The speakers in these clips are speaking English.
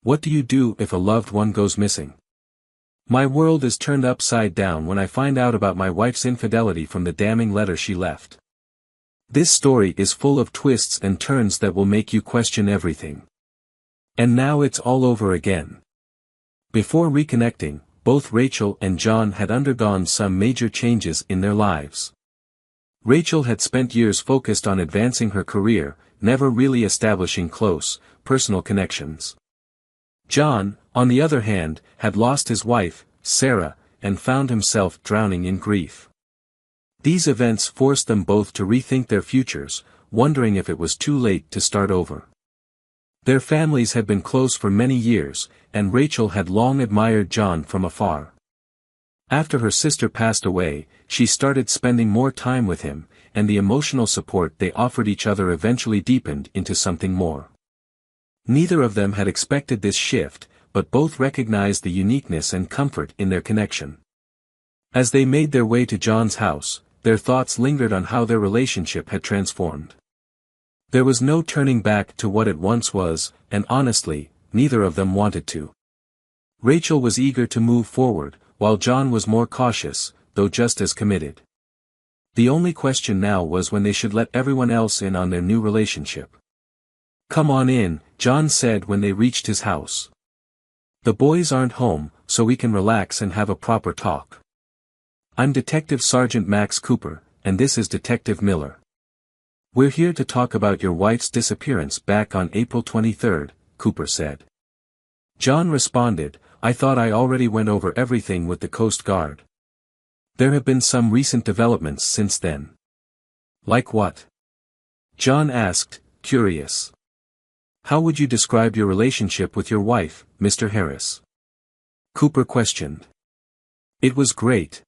What do you do if a loved one goes missing? My world is turned upside down when I find out about my wife's infidelity from the damning letter she left. This story is full of twists and turns that will make you question everything. And now it's all over again. Before reconnecting, both Rachel and John had undergone some major changes in their lives. Rachel had spent years focused on advancing her career, never really establishing close, personal connections. John, on the other hand, had lost his wife, Sarah, and found himself drowning in grief. These events forced them both to rethink their futures, wondering if it was too late to start over. Their families had been close for many years, and Rachel had long admired John from afar. After her sister passed away, she started spending more time with him, and the emotional support they offered each other eventually deepened into something more. Neither of them had expected this shift, but both recognized the uniqueness and comfort in their connection. As they made their way to John's house, their thoughts lingered on how their relationship had transformed. There was no turning back to what it once was, and honestly, neither of them wanted to. Rachel was eager to move forward, while John was more cautious, though just as committed. The only question now was when they should let everyone else in on their new relationship. "Come on in," John said when they reached his house. "The boys aren't home, so we can relax and have a proper talk. I'm Detective Sergeant Max Cooper, and this is Detective Miller. We're here to talk about your wife's disappearance back on April 23rd, Cooper said. John responded, "I thought I already went over everything with the Coast Guard. There have been some recent developments since then." "Like what?" John asked, curious. "How would you describe your relationship with your wife, Mr. Harris?" Cooper questioned. "It was great.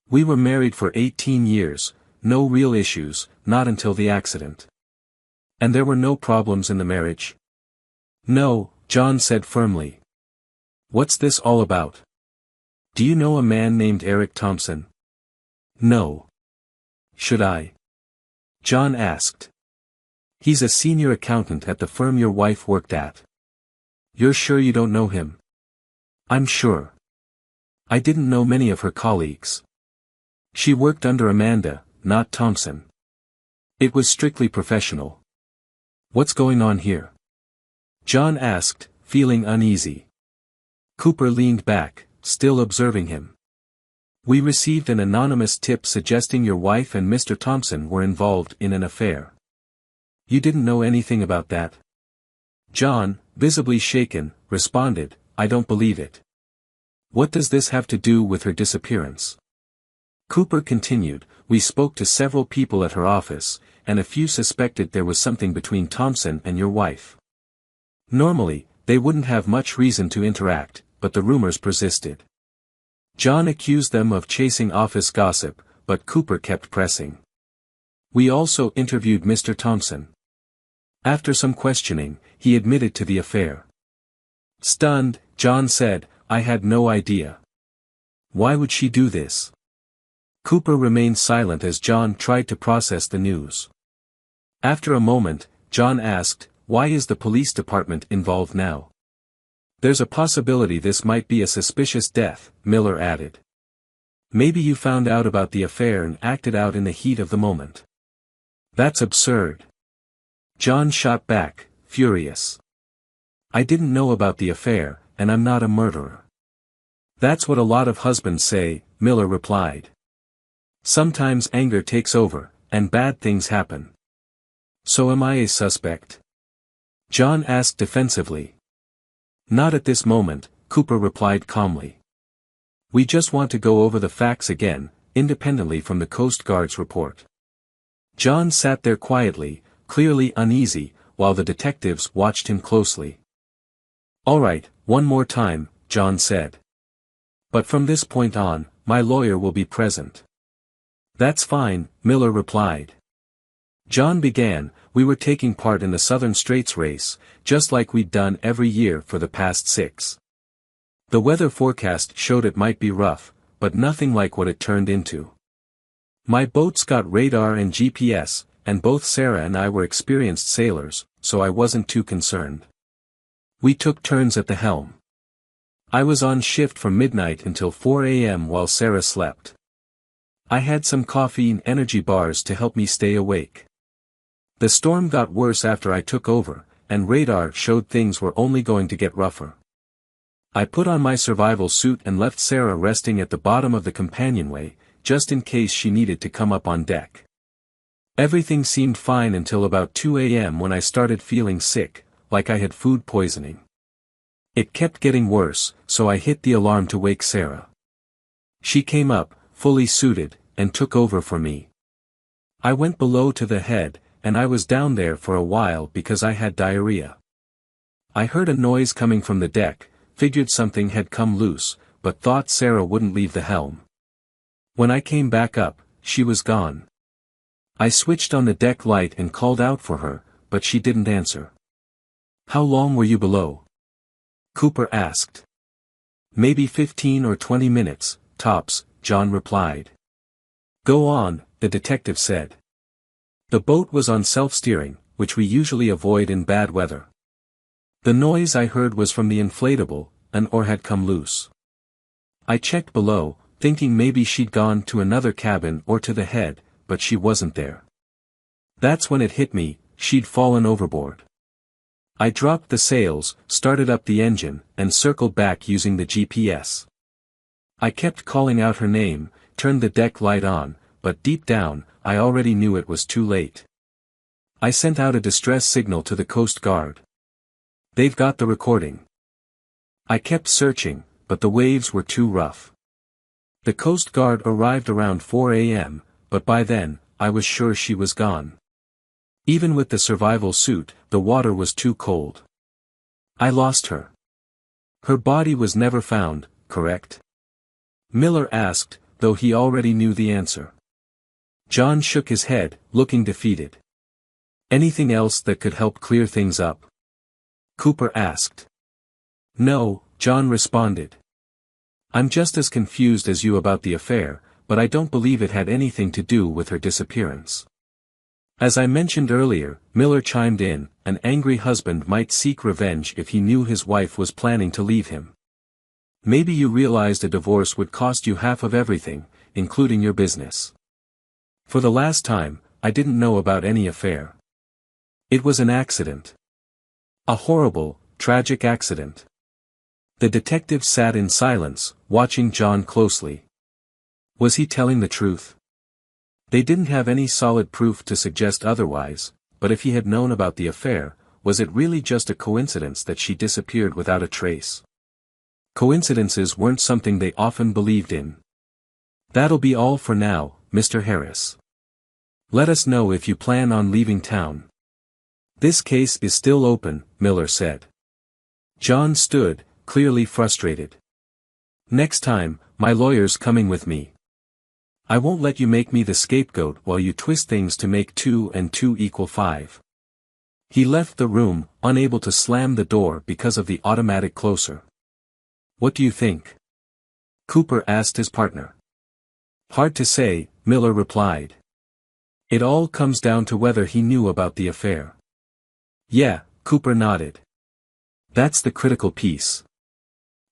We were married for 18 years, no real issues, not until the accident." "And there were no problems in the marriage?" "No," John said firmly. "What's this all about? Do you know a man named Eric Thompson?" "No." "Should I?" John asked. "He's a senior accountant at the firm your wife worked at." "You're sure you don't know him?" "I'm sure. I didn't know many of her colleagues. She worked under Amanda, not Thompson. It was strictly professional." "What's going on here?" John asked, feeling uneasy. Cooper leaned back, still observing him. "We received an anonymous tip suggesting your wife and Mr. Thompson were involved in an affair. You didn't know anything about that?" John, visibly shaken, responded, "I don't believe it. What does this have to do with her disappearance?" Cooper continued, "We spoke to several people at her office, and a few suspected there was something between Thompson and your wife. Normally, they wouldn't have much reason to interact, but the rumors persisted." John accused them of chasing office gossip, but Cooper kept pressing. "We also interviewed Mr. Thompson. After some questioning, he admitted to the affair." Stunned, John said, "I had no idea. Why would she do this?" Cooper remained silent as John tried to process the news. After a moment, John asked, "Why is the police department involved now?" "There's a possibility this might be a suspicious death," Miller added. "Maybe you found out about the affair and acted out in the heat of the moment." "That's absurd." John shot back, furious. "I didn't know about the affair, and I'm not a murderer." "That's what a lot of husbands say," Miller replied. "Sometimes anger takes over, and bad things happen." "So am I a suspect?" John asked defensively. "Not at this moment," Cooper replied calmly. "We just want to go over the facts again, independently from the Coast Guard's report." John sat there quietly, clearly uneasy, while the detectives watched him closely. "All right, one more time," John said. "But from this point on, my lawyer will be present." "That's fine," Miller replied. John began, "We were taking part in the Southern Straits race, just like we'd done every year for the past 6. The weather forecast showed it might be rough, but nothing like what it turned into. My boat's got radar and GPS, and both Sarah and I were experienced sailors, so I wasn't too concerned. We took turns at the helm. I was on shift from midnight until 4 a.m. while Sarah slept. I had some coffee and energy bars to help me stay awake. The storm got worse after I took over, and radar showed things were only going to get rougher. I put on my survival suit and left Sarah resting at the bottom of the companionway, just in case she needed to come up on deck. Everything seemed fine until about 2 a.m. when I started feeling sick, like I had food poisoning. It kept getting worse, so I hit the alarm to wake Sarah. She came up, fully suited, and took over for me. I went below to the head, and I was down there for a while because I had diarrhea. I heard a noise coming from the deck, figured something had come loose, but thought Sarah wouldn't leave the helm. When I came back up, she was gone. I switched on the deck light and called out for her, but she didn't answer. "How long were you below?" Cooper asked. "Maybe 15 or 20 minutes, tops," John replied. "Go on," the detective said. The boat was on self-steering, which we usually avoid in bad weather. The noise I heard was from the inflatable, an oar had come loose. I checked below, thinking maybe she'd gone to another cabin or to the head, but she wasn't there. That's when it hit me, she'd fallen overboard. I dropped the sails, started up the engine, and circled back using the GPS. I kept calling out her name, turned the deck light on, but deep down, I already knew it was too late. I sent out a distress signal to the Coast Guard. They've got the recording. I kept searching, but the waves were too rough. The Coast Guard arrived around 4 a.m., but by then, I was sure she was gone. Even with the survival suit, the water was too cold. I lost her. Her body was never found, correct? Miller asked, though he already knew the answer. John shook his head, looking defeated. "Anything else that could help clear things up?" Cooper asked. "No," John responded. "I'm just as confused as you about the affair, but I don't believe it had anything to do with her disappearance." As I mentioned earlier, Miller chimed in, an angry husband might seek revenge if he knew his wife was planning to leave him. Maybe you realized a divorce would cost you half of everything, including your business. For the last time, I didn't know about any affair. It was an accident. A horrible, tragic accident. The detective sat in silence, watching John closely. Was he telling the truth? They didn't have any solid proof to suggest otherwise, but if he had known about the affair, was it really just a coincidence that she disappeared without a trace? Coincidences weren't something they often believed in. "That'll be all for now, Mr. Harris. Let us know if you plan on leaving town." "This case is still open," Miller said. John stood, clearly frustrated. "Next time, my lawyer's coming with me. I won't let you make me the scapegoat while you twist things to make 2 and 2 equal 5. He left the room, unable to slam the door because of the automatic closer. "What do you think?" Cooper asked his partner. "Hard to say," Miller replied. "It all comes down to whether he knew about the affair." "Yeah," Cooper nodded. "That's the critical piece."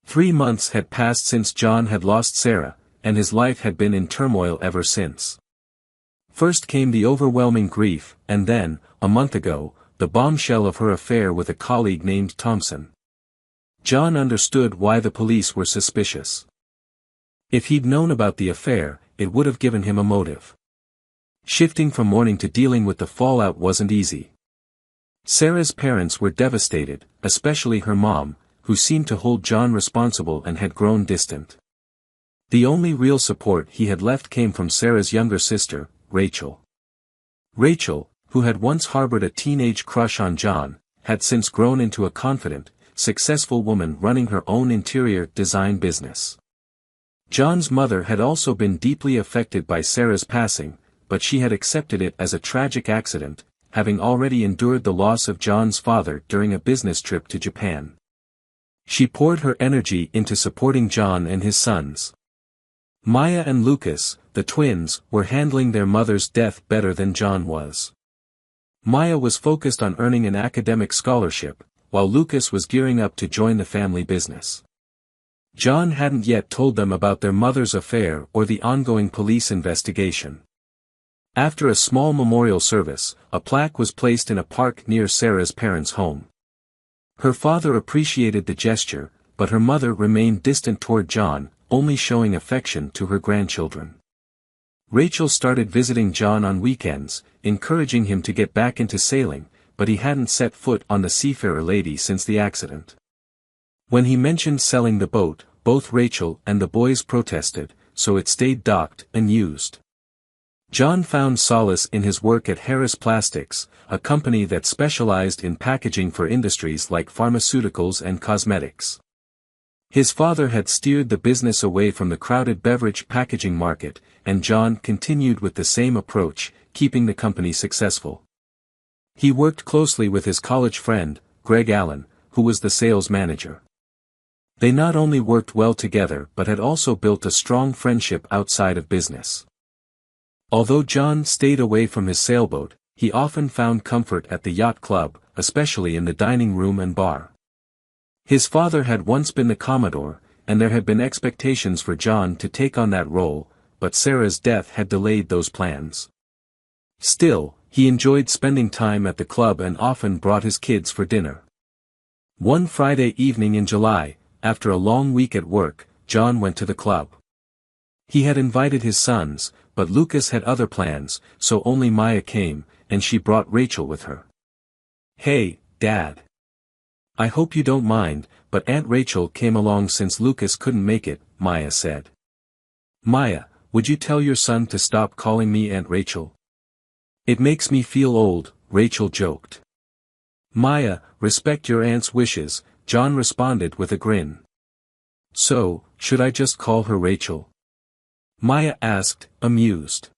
3 months had passed since John had lost Sarah, and his life had been in turmoil ever since. First came the overwhelming grief, and then, a month ago, the bombshell of her affair with a colleague named Thompson. John understood why the police were suspicious. If he'd known about the affair, it would have given him a motive. Shifting from mourning to dealing with the fallout wasn't easy. Sarah's parents were devastated, especially her mom, who seemed to hold John responsible and had grown distant. The only real support he had left came from Sarah's younger sister, Rachel. Rachel, who had once harbored a teenage crush on John, had since grown into a confident, successful woman running her own interior design business. John's mother had also been deeply affected by Sarah's passing, but she had accepted it as a tragic accident, having already endured the loss of John's father during a business trip to Japan. She poured her energy into supporting John and his sons. Maya and Lucas, the twins, were handling their mother's death better than John was. Maya was focused on earning an academic scholarship, while Lucas was gearing up to join the family business. John hadn't yet told them about their mother's affair or the ongoing police investigation. After a small memorial service, a plaque was placed in a park near Sarah's parents' home. Her father appreciated the gesture, but her mother remained distant toward John, only showing affection to her grandchildren. Rachel started visiting John on weekends, encouraging him to get back into sailing, but he hadn't set foot on the Seafarer Lady since the accident. When he mentioned selling the boat, both Rachel and the boys protested, so it stayed docked and used. John found solace in his work at Harris Plastics, a company that specialized in packaging for industries like pharmaceuticals and cosmetics. His father had steered the business away from the crowded beverage packaging market, and John continued with the same approach, keeping the company successful. He worked closely with his college friend, Greg Allen, who was the sales manager. They not only worked well together but had also built a strong friendship outside of business. Although John stayed away from his sailboat, he often found comfort at the yacht club, especially in the dining room and bar. His father had once been the Commodore, and there had been expectations for John to take on that role, but Sarah's death had delayed those plans. Still, he enjoyed spending time at the club and often brought his kids for dinner. One Friday evening in July, after a long week at work, John went to the club. He had invited his sons, but Lucas had other plans, so only Maya came, and she brought Rachel with her. "Hey, Dad. I hope you don't mind, but Aunt Rachel came along since Lucas couldn't make it," Maya said. "Maya, would you tell your son to stop calling me Aunt Rachel? It makes me feel old," Rachel joked. "Maya, respect your aunt's wishes," John responded with a grin. "So, should I just call her Rachel?" Maya asked, amused.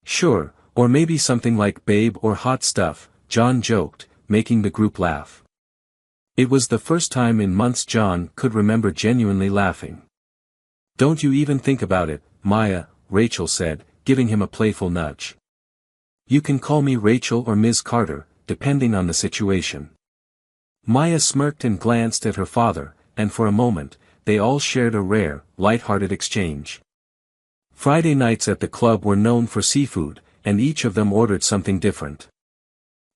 "Sure, or maybe something like babe or hot stuff," John joked, making the group laugh. It was the first time in months John could remember genuinely laughing. "Don't you even think about it, Maya," Rachel said, giving him a playful nudge. "You can call me Rachel or Ms. Carter, depending on the situation." Maya smirked and glanced at her father, and for a moment, they all shared a rare, light-hearted exchange. Friday nights at the club were known for seafood, and each of them ordered something different.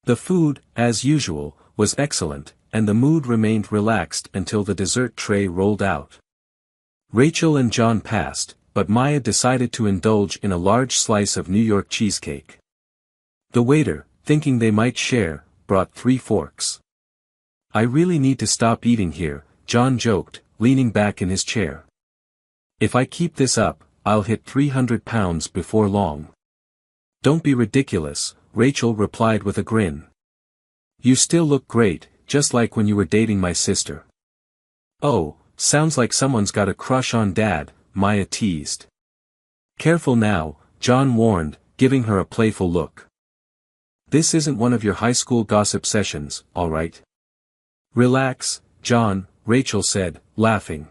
The food, as usual, was excellent, and the mood remained relaxed until the dessert tray rolled out. Rachel and John passed, but Maya decided to indulge in a large slice of New York cheesecake. The waiter, thinking they might share, brought 3 forks. "I really need to stop eating here," John joked, leaning back in his chair. "If I keep this up, I'll hit 300 pounds before long." "Don't be ridiculous," Rachel replied with a grin. "You still look great, just like when you were dating my sister." "Oh, sounds like someone's got a crush on Dad," Maya teased. "Careful now," John warned, giving her a playful look. "This isn't one of your high school gossip sessions, all right?" "Relax, John," Rachel said, laughing.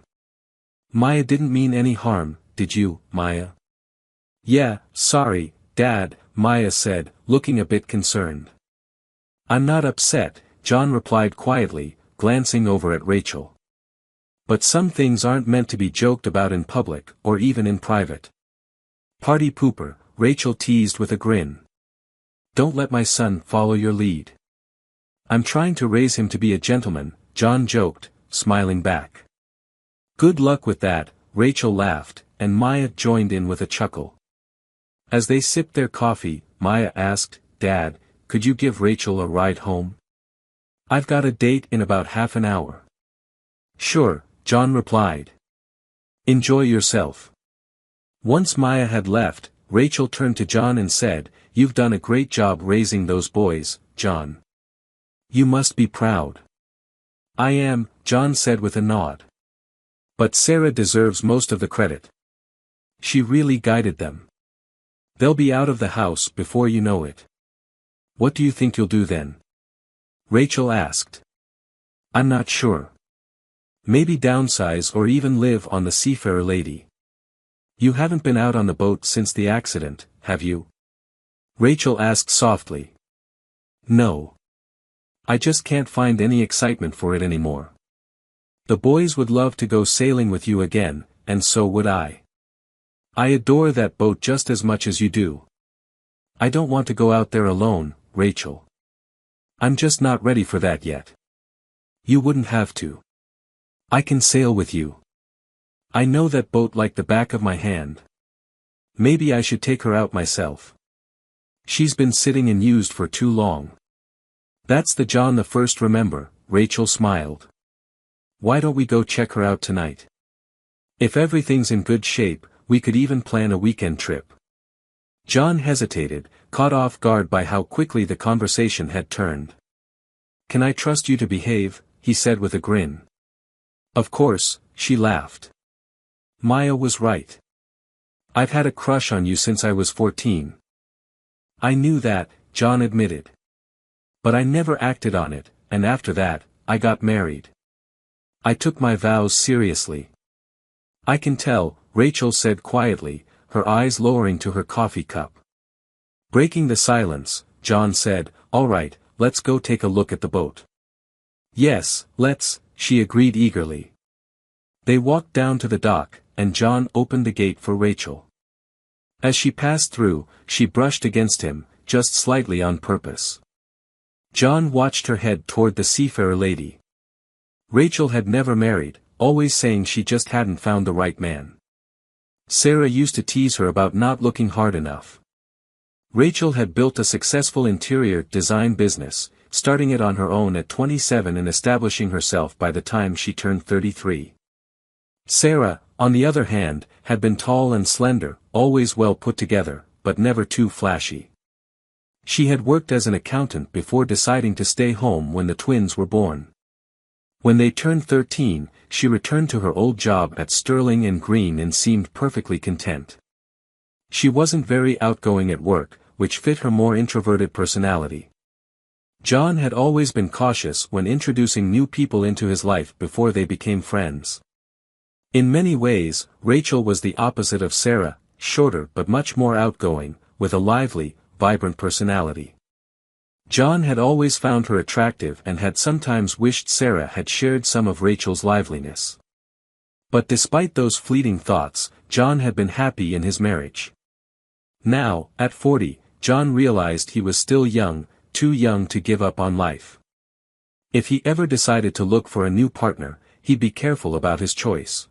"Maya didn't mean any harm, did you, Maya?" "Yeah, sorry, Dad," Maya said, looking a bit concerned. "I'm not upset," John replied quietly, glancing over at Rachel. "But some things aren't meant to be joked about in public or even in private." "Party pooper," Rachel teased with a grin. "Don't let my son follow your lead." "I'm trying to raise him to be a gentleman," John joked, smiling back. "Good luck with that," Rachel laughed, and Maya joined in with a chuckle. As they sipped their coffee, Maya asked, "Dad, could you give Rachel a ride home? I've got a date in about half an hour." "Sure," John replied. "Enjoy yourself." Once Maya had left, Rachel turned to John and said, "You've done a great job raising those boys, John. You must be proud." "I am," John said with a nod. "But Sarah deserves most of the credit. She really guided them. They'll be out of the house before you know it." "What do you think you'll do then?" Rachel asked. "I'm not sure. Maybe downsize or even live on the Seafarer Lady." "You haven't been out on the boat since the accident, have you?" Rachel asked softly. "No. I just can't find any excitement for it anymore. The boys would love to go sailing with you again, and so would I. I adore that boat just as much as you do. I don't want to go out there alone, Rachel. I'm just not ready for that yet. You wouldn't have to. I can sail with you. I know that boat like the back of my hand. Maybe I should take her out myself. She's been sitting and used for too long. That's the John the First, remember, Rachel smiled. Why don't we go check her out tonight? If everything's in good shape, we could even plan a weekend trip. John hesitated, caught off guard by how quickly the conversation had turned. Can I trust you to behave? He said with a grin. Of course, she laughed. Maya was right. I've had a crush on you since I was 14. I knew that, John admitted. But I never acted on it, and after that, I got married. I took my vows seriously. I can tell, Rachel said quietly, her eyes lowering to her coffee cup. Breaking the silence, John said, all right, let's go take a look at the boat. Yes, let's, she agreed eagerly. They walked down to the dock, and John opened the gate for Rachel. As she passed through, she brushed against him, just slightly on purpose. John watched her head toward the seafarer lady. Rachel had never married, always saying she just hadn't found the right man. Sarah used to tease her about not looking hard enough. Rachel had built a successful interior design business, starting it on her own at 27 and establishing herself by the time she turned 33. Sarah, on the other hand, had been tall and slender, always well put together, but never too flashy. She had worked as an accountant before deciding to stay home when the twins were born. When they turned 13, she returned to her old job at Sterling and Green and seemed perfectly content. She wasn't very outgoing at work, which fit her more introverted personality. John had always been cautious when introducing new people into his life before they became friends. In many ways, Rachel was the opposite of Sarah, shorter but much more outgoing, with a lively, vibrant personality. John had always found her attractive and had sometimes wished Sarah had shared some of Rachel's liveliness. But despite those fleeting thoughts, John had been happy in his marriage. Now, at 40, John realized he was still young, too young to give up on life. If he ever decided to look for a new partner, he'd be careful about his choice.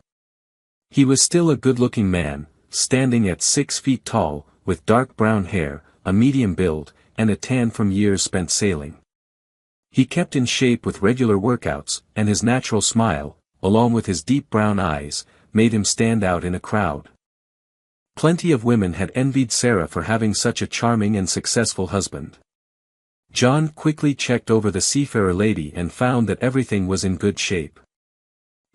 He was still a good-looking man, standing at 6 feet tall, with dark brown hair, a medium build, and a tan from years spent sailing. He kept in shape with regular workouts, and his natural smile, along with his deep brown eyes, made him stand out in a crowd. Plenty of women had envied Sarah for having such a charming and successful husband. John quickly checked over the seafarer lady and found that everything was in good shape.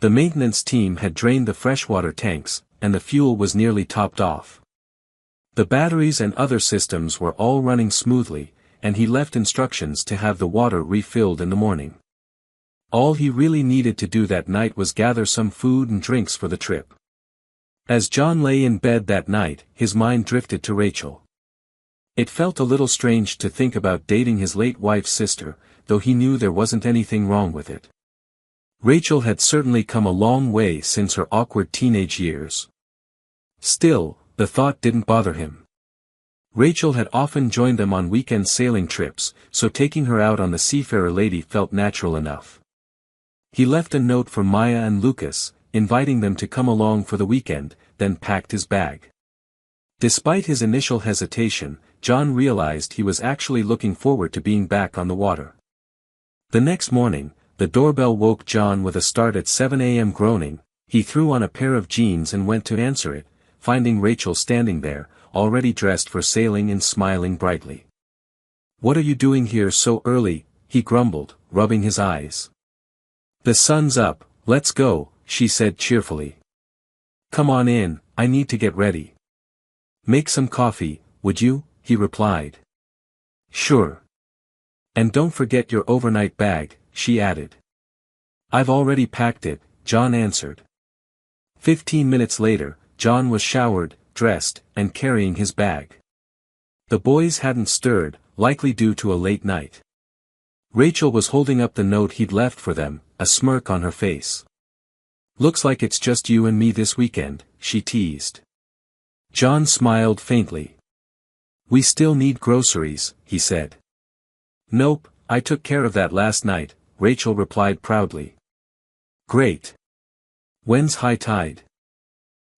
The maintenance team had drained the freshwater tanks, and the fuel was nearly topped off. The batteries and other systems were all running smoothly, and he left instructions to have the water refilled in the morning. All he really needed to do that night was gather some food and drinks for the trip. As John lay in bed that night, his mind drifted to Rachel. It felt a little strange to think about dating his late wife's sister, though he knew there wasn't anything wrong with it. Rachel had certainly come a long way since her awkward teenage years. Still, the thought didn't bother him. Rachel had often joined them on weekend sailing trips, so taking her out on the seafarer lady felt natural enough. He left a note for Maya and Lucas, inviting them to come along for the weekend, then packed his bag. Despite his initial hesitation, John realized he was actually looking forward to being back on the water. The next morning, the doorbell woke John with a start at 7 a.m. groaning. He threw on a pair of jeans and went to answer it, finding Rachel standing there, already dressed for sailing and smiling brightly. "What are you doing here so early?" he grumbled, rubbing his eyes. "The sun's up, let's go," she said cheerfully. "Come on in, I need to get ready." "Make some coffee, would you?" he replied. "Sure. And don't forget your overnight bag," she added. "I've already packed it," John answered. 15 minutes later, John was showered, dressed, and carrying his bag. The boys hadn't stirred, likely due to a late night. Rachel was holding up the note he'd left for them, a smirk on her face. "Looks like it's just you and me this weekend," she teased. John smiled faintly. "We still need groceries," he said. "Nope, I took care of that last night," Rachel replied proudly. "Great. When's high tide?"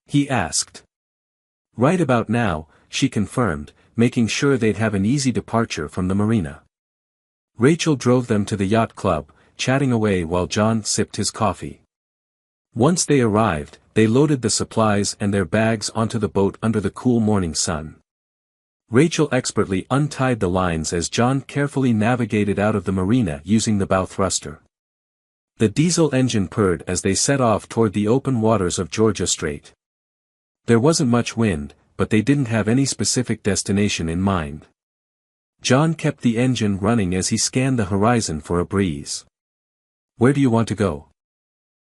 he asked. "Right about now," she confirmed, making sure they'd have an easy departure from the marina. Rachel drove them to the yacht club, chatting away while John sipped his coffee. Once they arrived, they loaded the supplies and their bags onto the boat under the cool morning sun. Rachel expertly untied the lines as John carefully navigated out of the marina using the bow thruster. The diesel engine purred as they set off toward the open waters of Georgia Strait. There wasn't much wind, but they didn't have any specific destination in mind. John kept the engine running as he scanned the horizon for a breeze. "Where do you want to go?"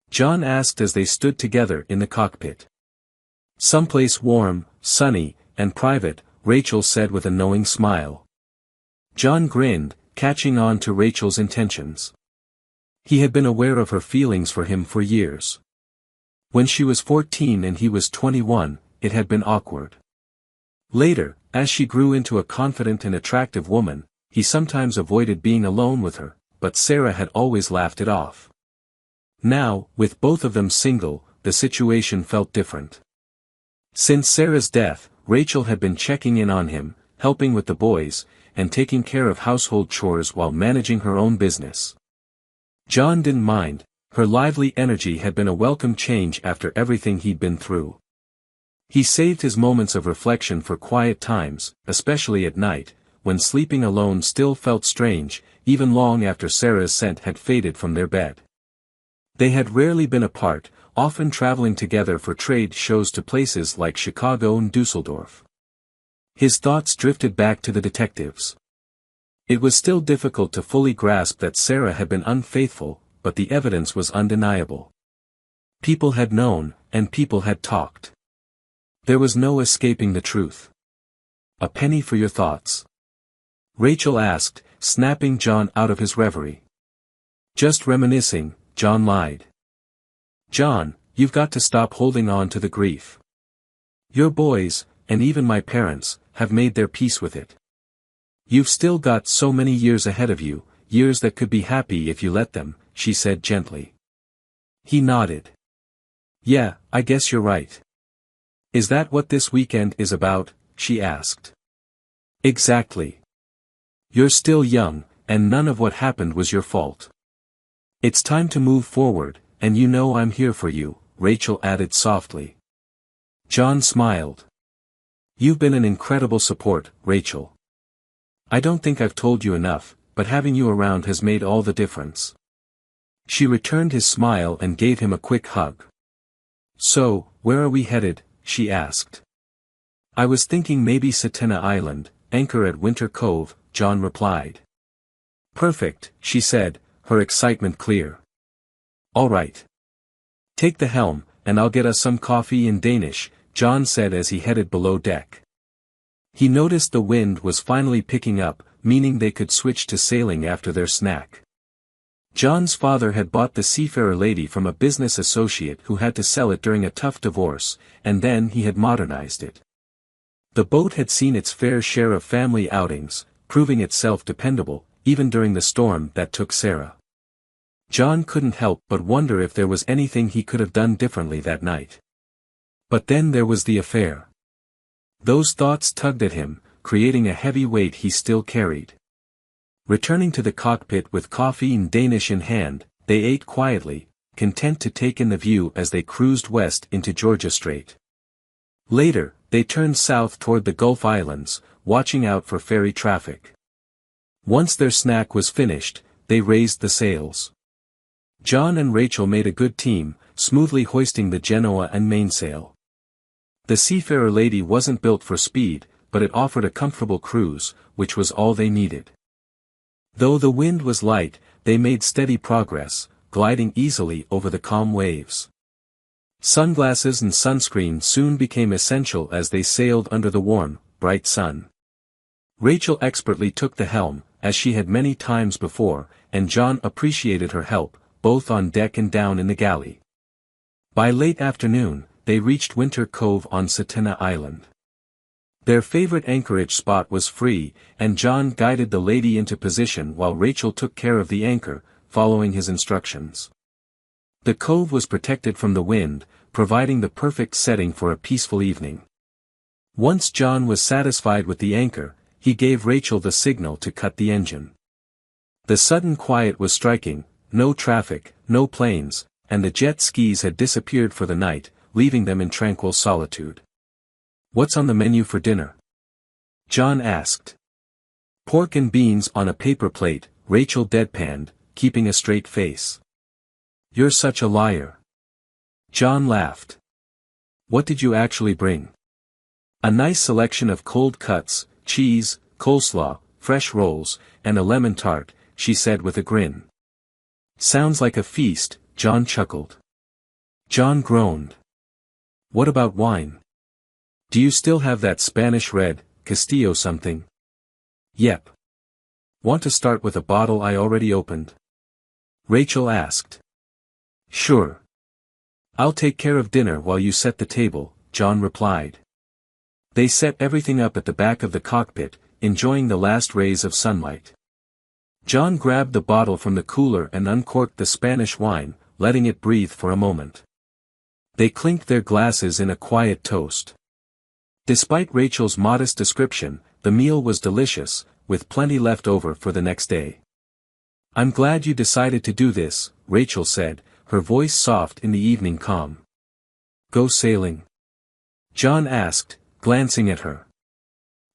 John asked as they stood together in the cockpit. "Someplace warm, sunny, and private," Rachel said with a knowing smile. John grinned, catching on to Rachel's intentions. He had been aware of her feelings for him for years. When she was 14 and he was 21, it had been awkward. Later, as she grew into a confident and attractive woman, he sometimes avoided being alone with her, but Sarah had always laughed it off. Now, with both of them single, the situation felt different. Since Sarah's death, Rachel had been checking in on him, helping with the boys, and taking care of household chores while managing her own business. John didn't mind, her lively energy had been a welcome change after everything he'd been through. He saved his moments of reflection for quiet times, especially at night, when sleeping alone still felt strange, even long after Sarah's scent had faded from their bed. They had rarely been apart, often traveling together for trade shows to places like Chicago and Dusseldorf. His thoughts drifted back to the detectives. It was still difficult to fully grasp that Sarah had been unfaithful, but the evidence was undeniable. People had known, and people had talked. There was no escaping the truth. "A penny for your thoughts?" Rachel asked, snapping John out of his reverie. "Just reminiscing," John lied. "John, you've got to stop holding on to the grief. Your boys, and even my parents, have made their peace with it. You've still got so many years ahead of you, years that could be happy if you let them," she said gently. He nodded. "Yeah, I guess you're right. Is that what this weekend is about?" she asked. "Exactly. You're still young, and none of what happened was your fault. It's time to move forward, and you know I'm here for you," Rachel added softly. John smiled. "You've been an incredible support, Rachel. I don't think I've told you enough, but having you around has made all the difference." She returned his smile and gave him a quick hug. "So, where are we headed?" she asked. "I was thinking maybe Satena Island, anchor at Winter Cove," John replied. "Perfect," she said, her excitement clear. "All right. Take the helm, and I'll get us some coffee in Danish," John said as he headed below deck. He noticed the wind was finally picking up, meaning they could switch to sailing after their snack. John's father had bought the Seafarer Lady from a business associate who had to sell it during a tough divorce, and then he had modernized it. The boat had seen its fair share of family outings, proving itself dependable, even during the storm that took Sarah. John couldn't help but wonder if there was anything he could have done differently that night. But then there was the affair. Those thoughts tugged at him, creating a heavy weight he still carried. Returning to the cockpit with coffee and Danish in hand, they ate quietly, content to take in the view as they cruised west into Georgia Strait. Later, they turned south toward the Gulf Islands, watching out for ferry traffic. Once their snack was finished, they raised the sails. John and Rachel made a good team, smoothly hoisting the Genoa and mainsail. The Seafarer Lady wasn't built for speed, but it offered a comfortable cruise, which was all they needed. Though the wind was light, they made steady progress, gliding easily over the calm waves. Sunglasses and sunscreen soon became essential as they sailed under the warm, bright sun. Rachel expertly took the helm, as she had many times before, and John appreciated her help, both on deck and down in the galley. By late afternoon, they reached Winter Cove on Satana Island. Their favorite anchorage spot was free, and John guided the lady into position while Rachel took care of the anchor, following his instructions. The cove was protected from the wind, providing the perfect setting for a peaceful evening. Once John was satisfied with the anchor, he gave Rachel the signal to cut the engine. The sudden quiet was striking, no traffic, no planes, and the jet skis had disappeared for the night, leaving them in tranquil solitude. "What's on the menu for dinner?" John asked. "Pork and beans on a paper plate," Rachel deadpanned, keeping a straight face. "You're such a liar." John laughed. "What did you actually bring?" "A nice selection of cold cuts, cheese, coleslaw, fresh rolls, and a lemon tart," she said with a grin. "Sounds like a feast," John chuckled. John groaned. "What about wine? Do you still have that Spanish red, Castillo something?" "Yep. Want to start with a bottle I already opened?" Rachel asked. "Sure. I'll take care of dinner while you set the table," John replied. They set everything up at the back of the cockpit, enjoying the last rays of sunlight. John grabbed the bottle from the cooler and uncorked the Spanish wine, letting it breathe for a moment. They clinked their glasses in a quiet toast. Despite Rachel's modest description, the meal was delicious, with plenty left over for the next day. "I'm glad you decided to do this," Rachel said, her voice soft in the evening calm. "Go sailing?" John asked, glancing at her.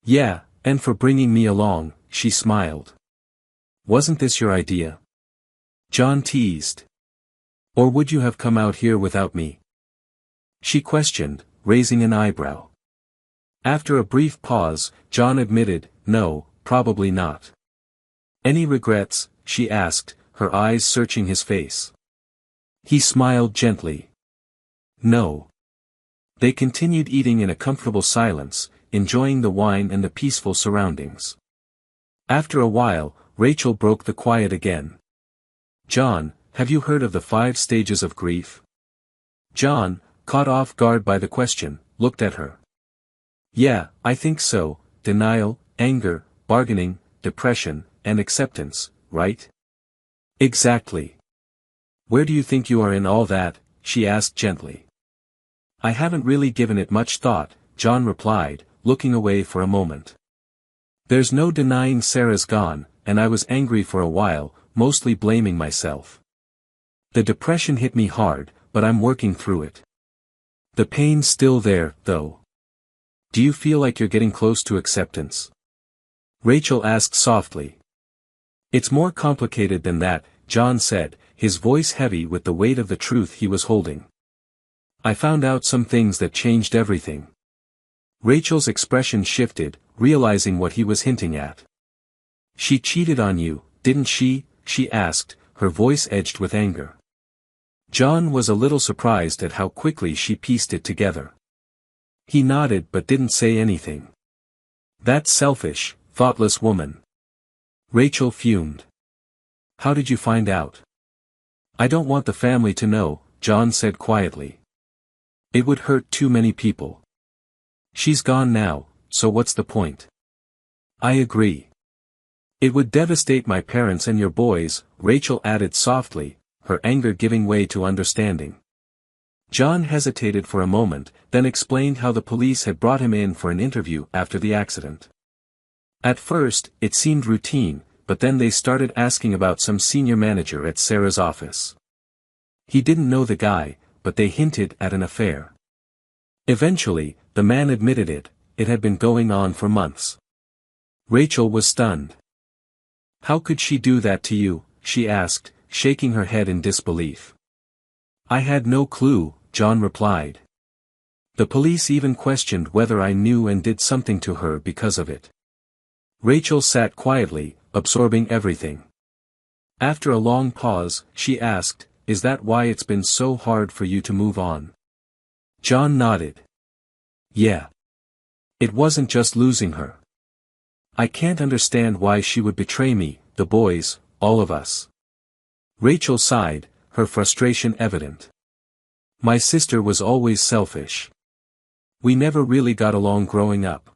"Yeah, and for bringing me along," she smiled. "Wasn't this your idea?" John teased. "Or would you have come out here without me?" she questioned, raising an eyebrow. After a brief pause, John admitted, "No, probably not." "Any regrets?" she asked, her eyes searching his face. He smiled gently. "No." They continued eating in a comfortable silence, enjoying the wine and the peaceful surroundings. After a while, Rachel broke the quiet again. "John, have you heard of the 5 stages of grief?" John, caught off guard by the question, looked at her. "Yeah, I think so, denial, anger, bargaining, depression, and acceptance, right?" "Exactly. Where do you think you are in all that?" she asked gently. "I haven't really given it much thought," John replied, looking away for a moment. "There's no denying Sarah's gone, and I was angry for a while, mostly blaming myself. The depression hit me hard, but I'm working through it. The pain's still there, though." "Do you feel like you're getting close to acceptance?" Rachel asked softly. "It's more complicated than that," John said, his voice heavy with the weight of the truth he was holding. "I found out some things that changed everything." Rachel's expression shifted, realizing what he was hinting at. "She cheated on you, didn't she?" she asked, her voice edged with anger. John was a little surprised at how quickly she pieced it together. He nodded but didn't say anything. "That selfish, thoughtless woman." Rachel fumed. "How did you find out?" "I don't want the family to know," John said quietly. "It would hurt too many people. She's gone now, so what's the point?" "I agree. It would devastate my parents and your boys," Rachel added softly, her anger giving way to understanding. John hesitated for a moment, then explained how the police had brought him in for an interview after the accident. At first, it seemed routine, but then they started asking about some senior manager at Sarah's office. He didn't know the guy, but they hinted at an affair. Eventually, the man admitted it had been going on for months. Rachel was stunned. "How could she do that to you?" she asked, shaking her head in disbelief. "I had no clue," John replied. "The police even questioned whether I knew and did something to her because of it." Rachel sat quietly, absorbing everything. After a long pause, she asked, "Is that why it's been so hard for you to move on?" John nodded. "Yeah. It wasn't just losing her. I can't understand why she would betray me, the boys, all of us. Rachel sighed, her frustration evident. My sister was always selfish. We never really got along growing up.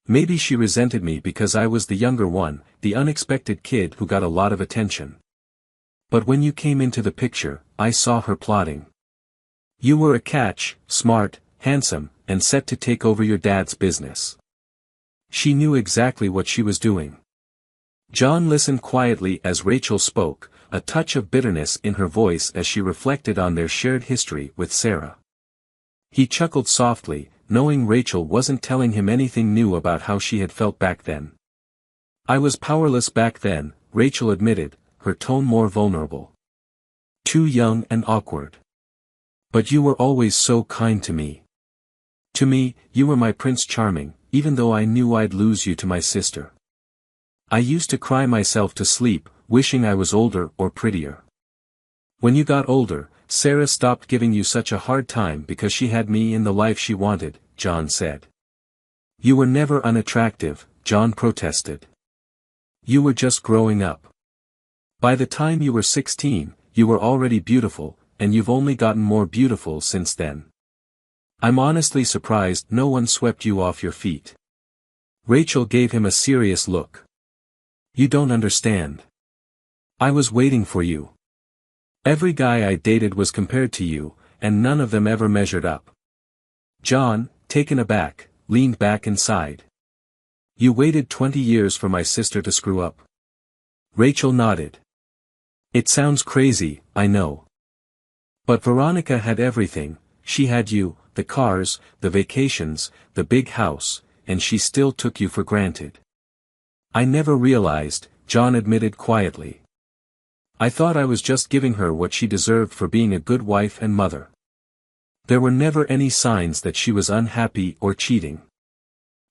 Maybe she resented me because I was the younger one, the unexpected kid who got a lot of attention. But when you came into the picture, I saw her plotting. You were a catch, smart, handsome, and set to take over your dad's business. She knew exactly what she was doing. John listened quietly as Rachel spoke, a touch of bitterness in her voice as she reflected on their shared history with Sarah. He chuckled softly, knowing Rachel wasn't telling him anything new about how she had felt back then. I was powerless back then, Rachel admitted, her tone more vulnerable. Too young and awkward. But you were always so kind to me. To me, you were my Prince Charming, even though I knew I'd lose you to my sister. I used to cry myself to sleep, wishing I was older or prettier. When you got older, Sarah stopped giving you such a hard time because she had me in the life she wanted, John said. You were never unattractive, John protested. You were just growing up. By the time you were 16, you were already beautiful, and you've only gotten more beautiful since then. I'm honestly surprised no one swept you off your feet. Rachel gave him a serious look. You don't understand. I was waiting for you. Every guy I dated was compared to you, and none of them ever measured up. John, taken aback, leaned back and sighed. You waited 20 years for my sister to screw up. Rachel nodded. It sounds crazy, I know. But Veronica had everything, she had you, the cars, the vacations, the big house, and she still took you for granted. I never realized, John admitted quietly. I thought I was just giving her what she deserved for being a good wife and mother. There were never any signs that she was unhappy or cheating.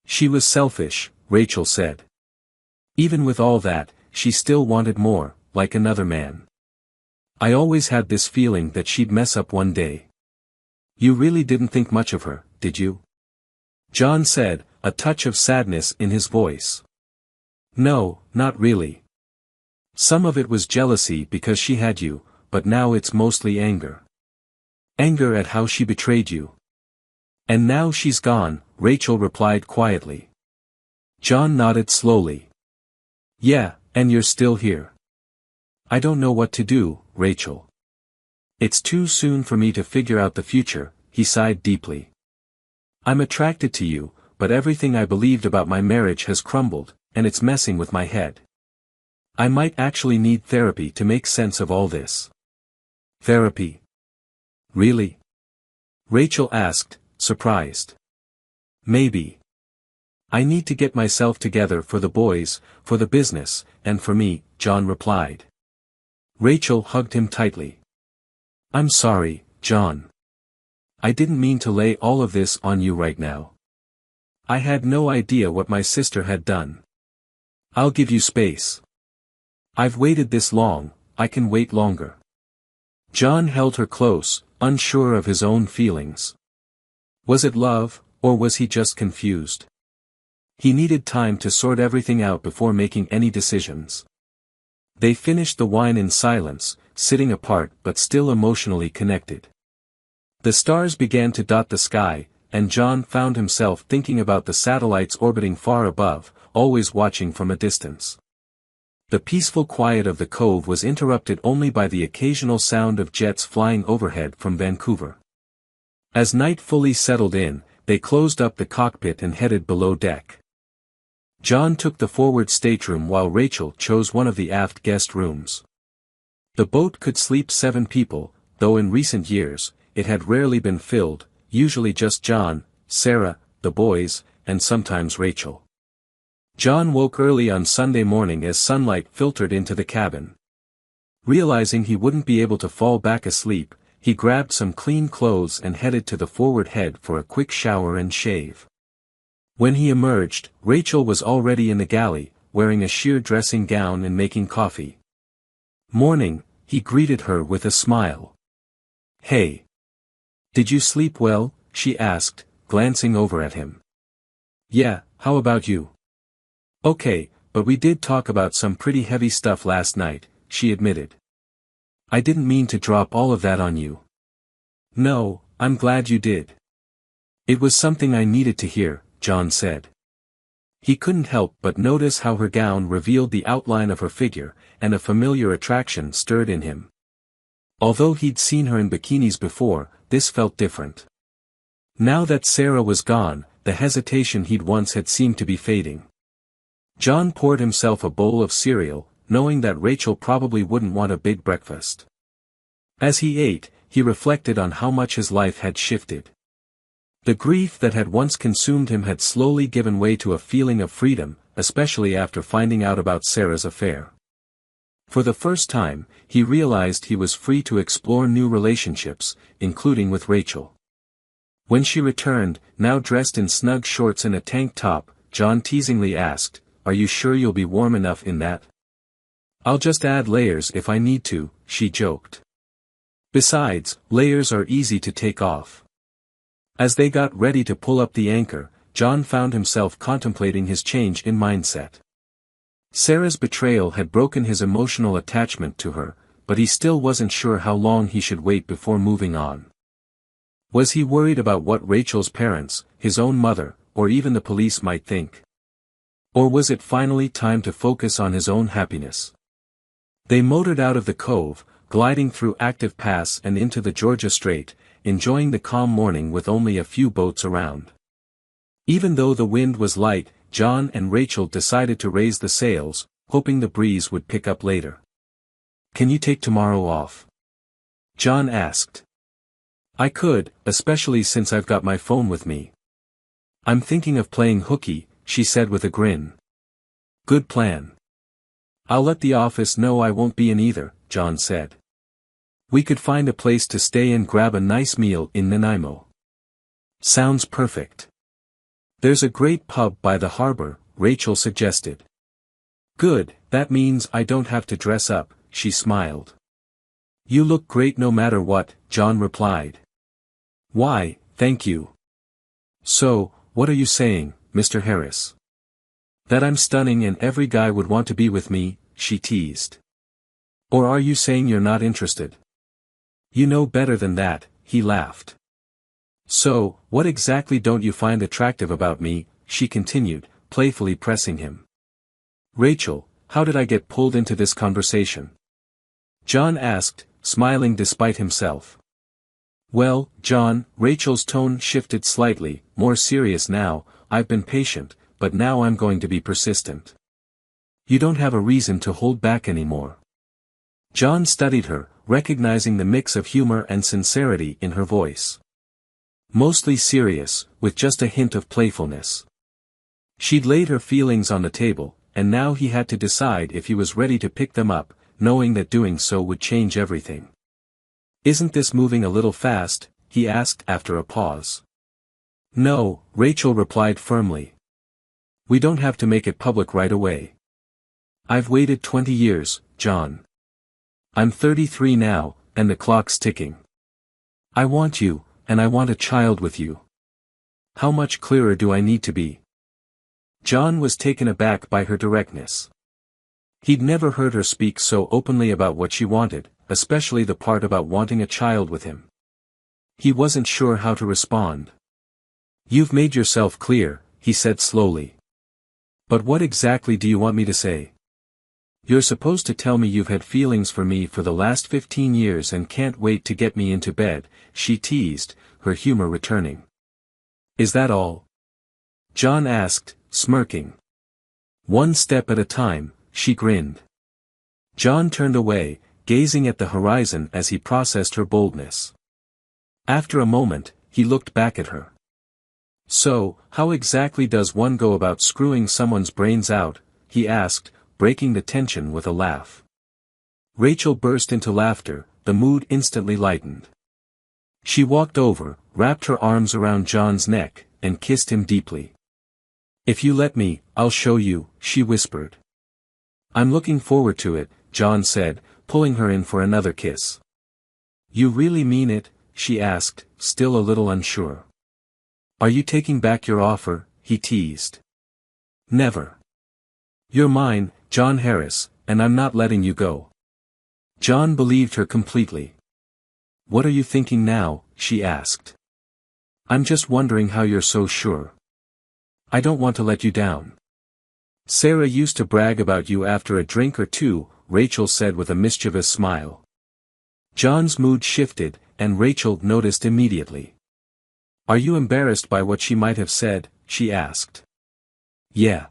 She was selfish, Rachel said. Even with all that, she still wanted more, like another man. I always had this feeling that she'd mess up one day. You really didn't think much of her, did you? John said, a touch of sadness in his voice. No, not really. Some of it was jealousy because she had you, but now it's mostly anger. Anger at how she betrayed you. And now she's gone, Rachel replied quietly. John nodded slowly. Yeah, and you're still here. I don't know what to do, Rachel. It's too soon for me to figure out the future, he sighed deeply. I'm attracted to you, but everything I believed about my marriage has crumbled, and it's messing with my head. I might actually need therapy to make sense of all this. Therapy? Really? Rachel asked, surprised. Maybe. I need to get myself together for the boys, for the business, and for me, John replied. Rachel hugged him tightly. I'm sorry, John. I didn't mean to lay all of this on you right now. I had no idea what my sister had done. I'll give you space. I've waited this long, I can wait longer. John held her close, unsure of his own feelings. Was it love, or was he just confused? He needed time to sort everything out before making any decisions. They finished the wine in silence, sitting apart but still emotionally connected. The stars began to dot the sky, and John found himself thinking about the satellites orbiting far above, always watching from a distance. The peaceful quiet of the cove was interrupted only by the occasional sound of jets flying overhead from Vancouver. As night fully settled in, they closed up the cockpit and headed below deck. John took the forward stateroom while Rachel chose one of the aft guest rooms. The boat could sleep 7 people, though in recent years, it had rarely been filled, usually just John, Sarah, the boys, and sometimes Rachel. John woke early on Sunday morning as sunlight filtered into the cabin. Realizing he wouldn't be able to fall back asleep, he grabbed some clean clothes and headed to the forward head for a quick shower and shave. When he emerged, Rachel was already in the galley, wearing a sheer dressing gown and making coffee. Morning, he greeted her with a smile. Hey. Did you sleep well? She asked, glancing over at him. Yeah, how about you? Okay, but we did talk about some pretty heavy stuff last night, she admitted. I didn't mean to drop all of that on you. No, I'm glad you did. It was something I needed to hear, John said. He couldn't help but notice how her gown revealed the outline of her figure, and a familiar attraction stirred in him. Although he'd seen her in bikinis before, this felt different. Now that Sarah was gone, the hesitation he'd once had seemed to be fading. John poured himself a bowl of cereal, knowing that Rachel probably wouldn't want a big breakfast. As he ate, he reflected on how much his life had shifted. The grief that had once consumed him had slowly given way to a feeling of freedom, especially after finding out about Sarah's affair. For the first time, he realized he was free to explore new relationships, including with Rachel. When she returned, now dressed in snug shorts and a tank top, John teasingly asked, "Are you sure you'll be warm enough in that?" "I'll just add layers if I need to," she joked. Besides, layers are easy to take off. As they got ready to pull up the anchor, John found himself contemplating his change in mindset. Sarah's betrayal had broken his emotional attachment to her, but he still wasn't sure how long he should wait before moving on. Was he worried about what Rachel's parents, his own mother, or even the police might think? Or was it finally time to focus on his own happiness? They motored out of the cove, gliding through Active Pass and into the Georgia Strait, enjoying the calm morning with only a few boats around. Even though the wind was light, John and Rachel decided to raise the sails, hoping the breeze would pick up later. "Can you take tomorrow off?" John asked. "I could, especially since I've got my phone with me." "I'm thinking of playing hooky," she said with a grin. "Good plan." "I'll let the office know I won't be in either," John said. "We could find a place to stay and grab a nice meal in Nanaimo." "Sounds perfect." "There's a great pub by the harbor," Rachel suggested. "Good, that means I don't have to dress up," she smiled. "You look great no matter what," John replied. "Why, thank you." "So, what are you saying, Mr. Harris?" "That I'm stunning and every guy would want to be with me," she teased. "Or are you saying you're not interested?" "You know better than that," he laughed. "So, what exactly don't you find attractive about me?" she continued, playfully pressing him. "Rachel, how did I get pulled into this conversation?" John asked, smiling despite himself. "Well, John," Rachel's tone shifted slightly, more serious now, "I've been patient, but now I'm going to be persistent. You don't have a reason to hold back anymore." John studied her, recognizing the mix of humor and sincerity in her voice. Mostly serious, with just a hint of playfulness. She'd laid her feelings on the table, and now he had to decide if he was ready to pick them up, knowing that doing so would change everything. "Isn't this moving a little fast?" he asked after a pause. "No," Rachel replied firmly. "We don't have to make it public right away. I've waited 20 years, John. I'm 33 now, and the clock's ticking. I want you, and I want a child with you. How much clearer do I need to be?" John was taken aback by her directness. He'd never heard her speak so openly about what she wanted, especially the part about wanting a child with him. He wasn't sure how to respond. "You've made yourself clear," he said slowly. "But what exactly do you want me to say?" "You're supposed to tell me you've had feelings for me for the last 15 years and can't wait to get me into bed," she teased, her humor returning. "Is that all?" John asked, smirking. "One step at a time," she grinned. John turned away, gazing at the horizon as he processed her boldness. After a moment, he looked back at her. "So, how exactly does one go about screwing someone's brains out?" he asked, breaking the tension with a laugh. Rachel burst into laughter, the mood instantly lightened. She walked over, wrapped her arms around John's neck, and kissed him deeply. "If you let me, I'll show you," she whispered. "I'm looking forward to it," John said, pulling her in for another kiss. "You really mean it?" she asked, still a little unsure. "Are you taking back your offer?" he teased. "Never. You're mine, John Harris, and I'm not letting you go. John believed her completely. What are you thinking now? She asked. I'm just wondering how you're so sure. I don't want to let you down. Sarah used to brag about you after a drink or two, Rachel said with a mischievous smile. John's mood shifted, and Rachel noticed immediately. Are you embarrassed by what she might have said? She asked. Yeah.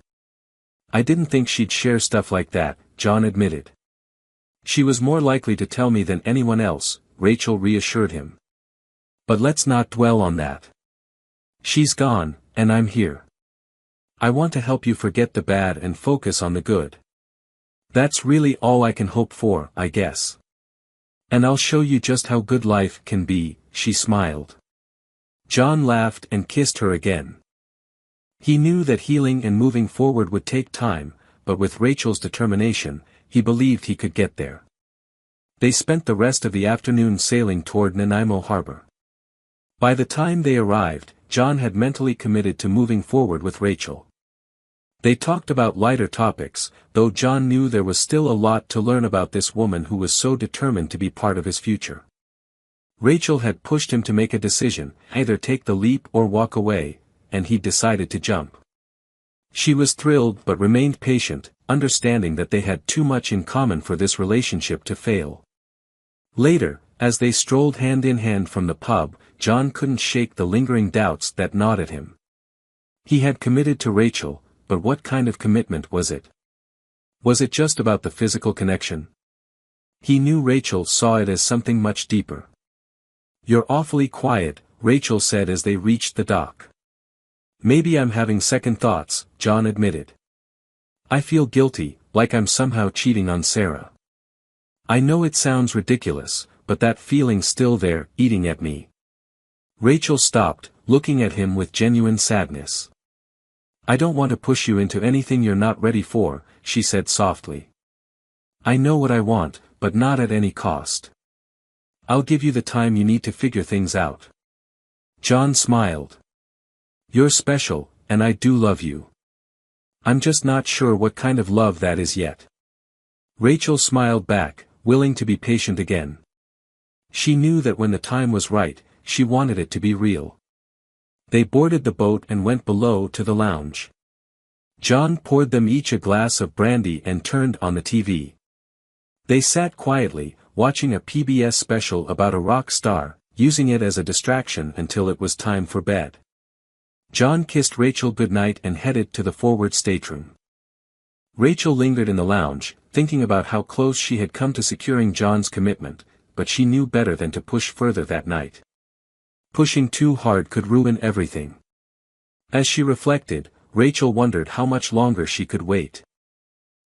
I didn't think she'd share stuff like that, John admitted. She was more likely to tell me than anyone else, Rachel reassured him. But let's not dwell on that. She's gone, and I'm here. I want to help you forget the bad and focus on the good. That's really all I can hope for, I guess. And I'll show you just how good life can be, she smiled. John laughed and kissed her again. He knew that healing and moving forward would take time, but with Rachel's determination, he believed he could get there. They spent the rest of the afternoon sailing toward Nanaimo harbor. By the time they arrived, John had mentally committed to moving forward with Rachel. They talked about lighter topics, though John knew there was still a lot to learn about this woman who was so determined to be part of his future. Rachel had pushed him to make a decision, either take the leap or walk away, and he decided to jump. She was thrilled but remained patient, understanding that they had too much in common for this relationship to fail. Later, as they strolled hand in hand from the pub, John couldn't shake the lingering doubts that gnawed at him. He had committed to Rachel, but what kind of commitment was it? Was it just about the physical connection? He knew Rachel saw it as something much deeper. You're awfully quiet, Rachel said as they reached the dock. Maybe I'm having second thoughts, John admitted. I feel guilty, like I'm somehow cheating on Sarah. I know it sounds ridiculous, but that feeling's still there, eating at me. Rachel stopped, looking at him with genuine sadness. I don't want to push you into anything you're not ready for, she said softly. I know what I want, but not at any cost. I'll give you the time you need to figure things out. John smiled. You're special, and I do love you. I'm just not sure what kind of love that is yet. Rachel smiled back, willing to be patient again. She knew that when the time was right, she wanted it to be real. They boarded the boat and went below to the lounge. John poured them each a glass of brandy and turned on the TV. They sat quietly, watching a PBS special about a rock star, using it as a distraction until it was time for bed. John kissed Rachel goodnight and headed to the forward stateroom. Rachel lingered in the lounge, thinking about how close she had come to securing John's commitment, but she knew better than to push further that night. Pushing too hard could ruin everything. As she reflected, Rachel wondered how much longer she could wait.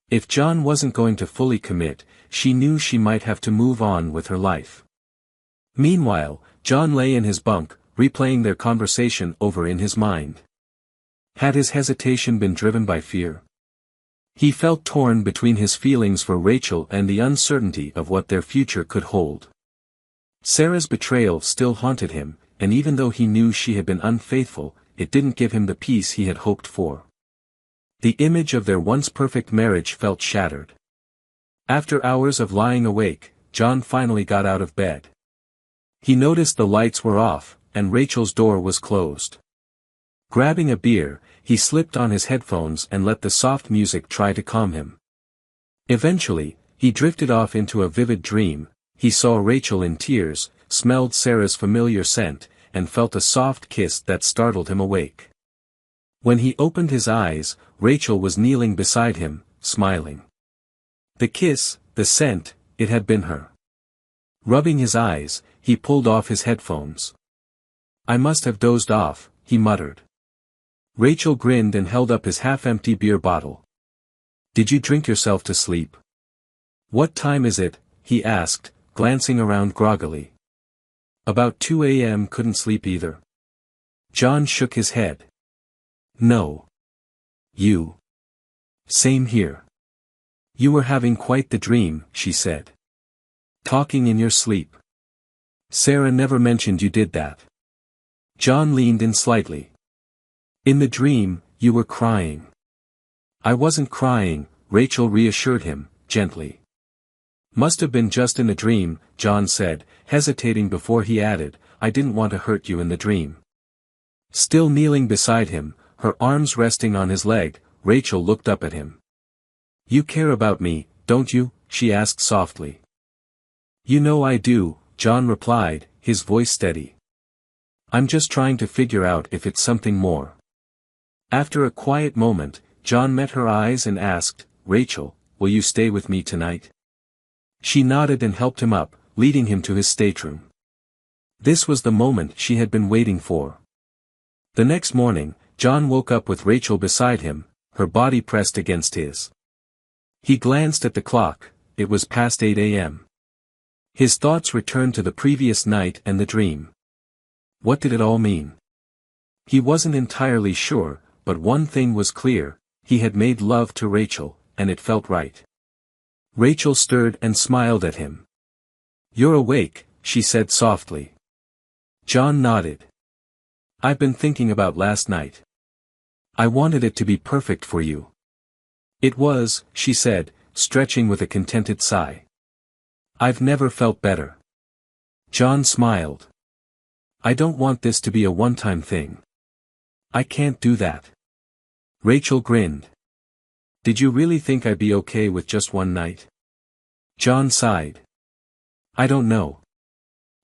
If John wasn't going to fully commit, she knew she might have to move on with her life. Meanwhile, John lay in his bunk, replaying their conversation over in his mind. Had his hesitation been driven by fear? He felt torn between his feelings for Rachel and the uncertainty of what their future could hold. Sarah's betrayal still haunted him, and even though he knew she had been unfaithful, it didn't give him the peace he had hoped for. The image of their once perfect marriage felt shattered. After hours of lying awake, John finally got out of bed. He noticed the lights were off, and Rachel's door was closed. Grabbing a beer, he slipped on his headphones and let the soft music try to calm him. Eventually, he drifted off into a vivid dream. He saw Rachel in tears, smelled Sarah's familiar scent, and felt a soft kiss that startled him awake. When he opened his eyes, Rachel was kneeling beside him, smiling. The kiss, the scent, it had been her. Rubbing his eyes, he pulled off his headphones. I must have dozed off, he muttered. Rachel grinned and held up his half-empty beer bottle. Did you drink yourself to sleep? What time is it? He asked, glancing around groggily. About 2 a.m. Couldn't sleep either. John shook his head. No. You. Same here. You were having quite the dream, she said. Talking in your sleep. Sarah never mentioned you did that. John leaned in slightly. In the dream, you were crying. I wasn't crying, Rachel reassured him, gently. Must have been just in a dream, John said, hesitating before he added, I didn't want to hurt you in the dream. Still kneeling beside him, her arms resting on his leg, Rachel looked up at him. You care about me, don't you? She asked softly. You know I do, John replied, his voice steady. I'm just trying to figure out if it's something more. After a quiet moment, John met her eyes and asked, Rachel, will you stay with me tonight? She nodded and helped him up, leading him to his stateroom. This was the moment she had been waiting for. The next morning, John woke up with Rachel beside him, her body pressed against his. He glanced at the clock, it was past 8 a.m. His thoughts returned to the previous night and the dream. What did it all mean? He wasn't entirely sure, but one thing was clear, he had made love to Rachel, and it felt right. Rachel stirred and smiled at him. You're awake, she said softly. John nodded. I've been thinking about last night. I wanted it to be perfect for you. It was, she said, stretching with a contented sigh. I've never felt better. John smiled. I don't want this to be a one-time thing. I can't do that. Rachel grinned. Did you really think I'd be okay with just one night? John sighed. I don't know.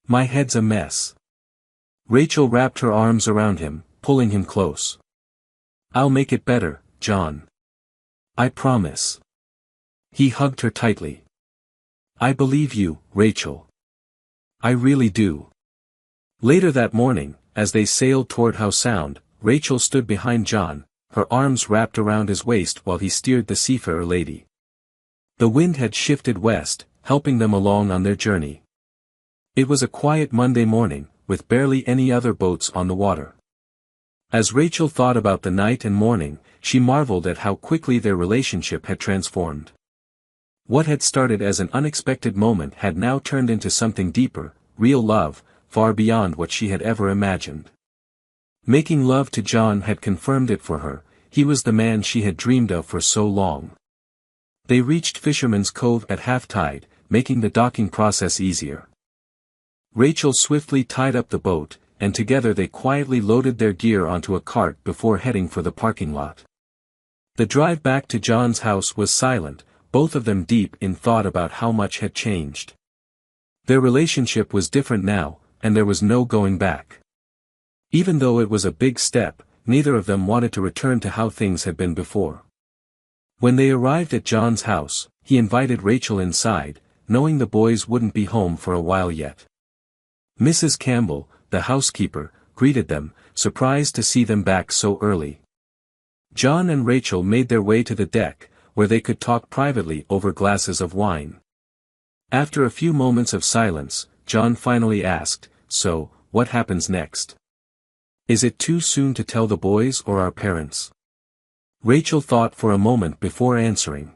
My head's a mess. Rachel wrapped her arms around him, pulling him close. I'll make it better, John. I promise. He hugged her tightly. I believe you, Rachel. I really do. Later that morning, as they sailed toward Howe Sound, Rachel stood behind John, her arms wrapped around his waist while he steered the Seafarer Lady. The wind had shifted west, helping them along on their journey. It was a quiet Monday morning, with barely any other boats on the water. As Rachel thought about the night and morning, she marveled at how quickly their relationship had transformed. What had started as an unexpected moment had now turned into something deeper, real love, far beyond what she had ever imagined. Making love to John had confirmed it for her, he was the man she had dreamed of for so long. They reached Fisherman's Cove at half-tide, making the docking process easier. Rachel swiftly tied up the boat, and together they quietly loaded their gear onto a cart before heading for the parking lot. The drive back to John's house was silent, both of them deep in thought about how much had changed. Their relationship was different now, and there was no going back. Even though it was a big step, neither of them wanted to return to how things had been before. When they arrived at John's house, he invited Rachel inside, knowing the boys wouldn't be home for a while yet. Mrs. Campbell, the housekeeper, greeted them, surprised to see them back so early. John and Rachel made their way to the deck, where they could talk privately over glasses of wine. After a few moments of silence, John finally asked, So, what happens next? Is it too soon to tell the boys or our parents? Rachel thought for a moment before answering.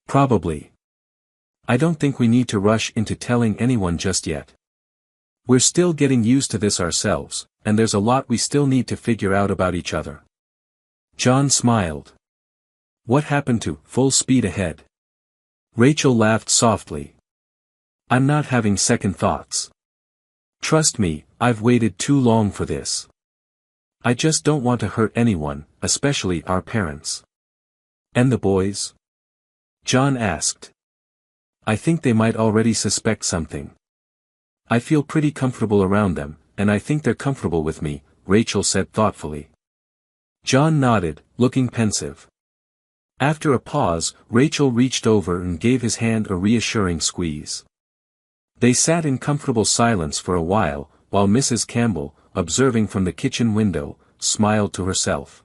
Probably. I don't think we need to rush into telling anyone just yet. We're still getting used to this ourselves, and there's a lot we still need to figure out about each other. John smiled. What happened to full speed ahead? Rachel laughed softly. I'm not having second thoughts. Trust me, I've waited too long for this. I just don't want to hurt anyone, especially our parents. And the boys? John asked. I think they might already suspect something. I feel pretty comfortable around them, and I think they're comfortable with me, Rachel said thoughtfully. John nodded, looking pensive. After a pause, Rachel reached over and gave his hand a reassuring squeeze. They sat in comfortable silence for a while Mrs. Campbell, observing from the kitchen window, smiled to herself.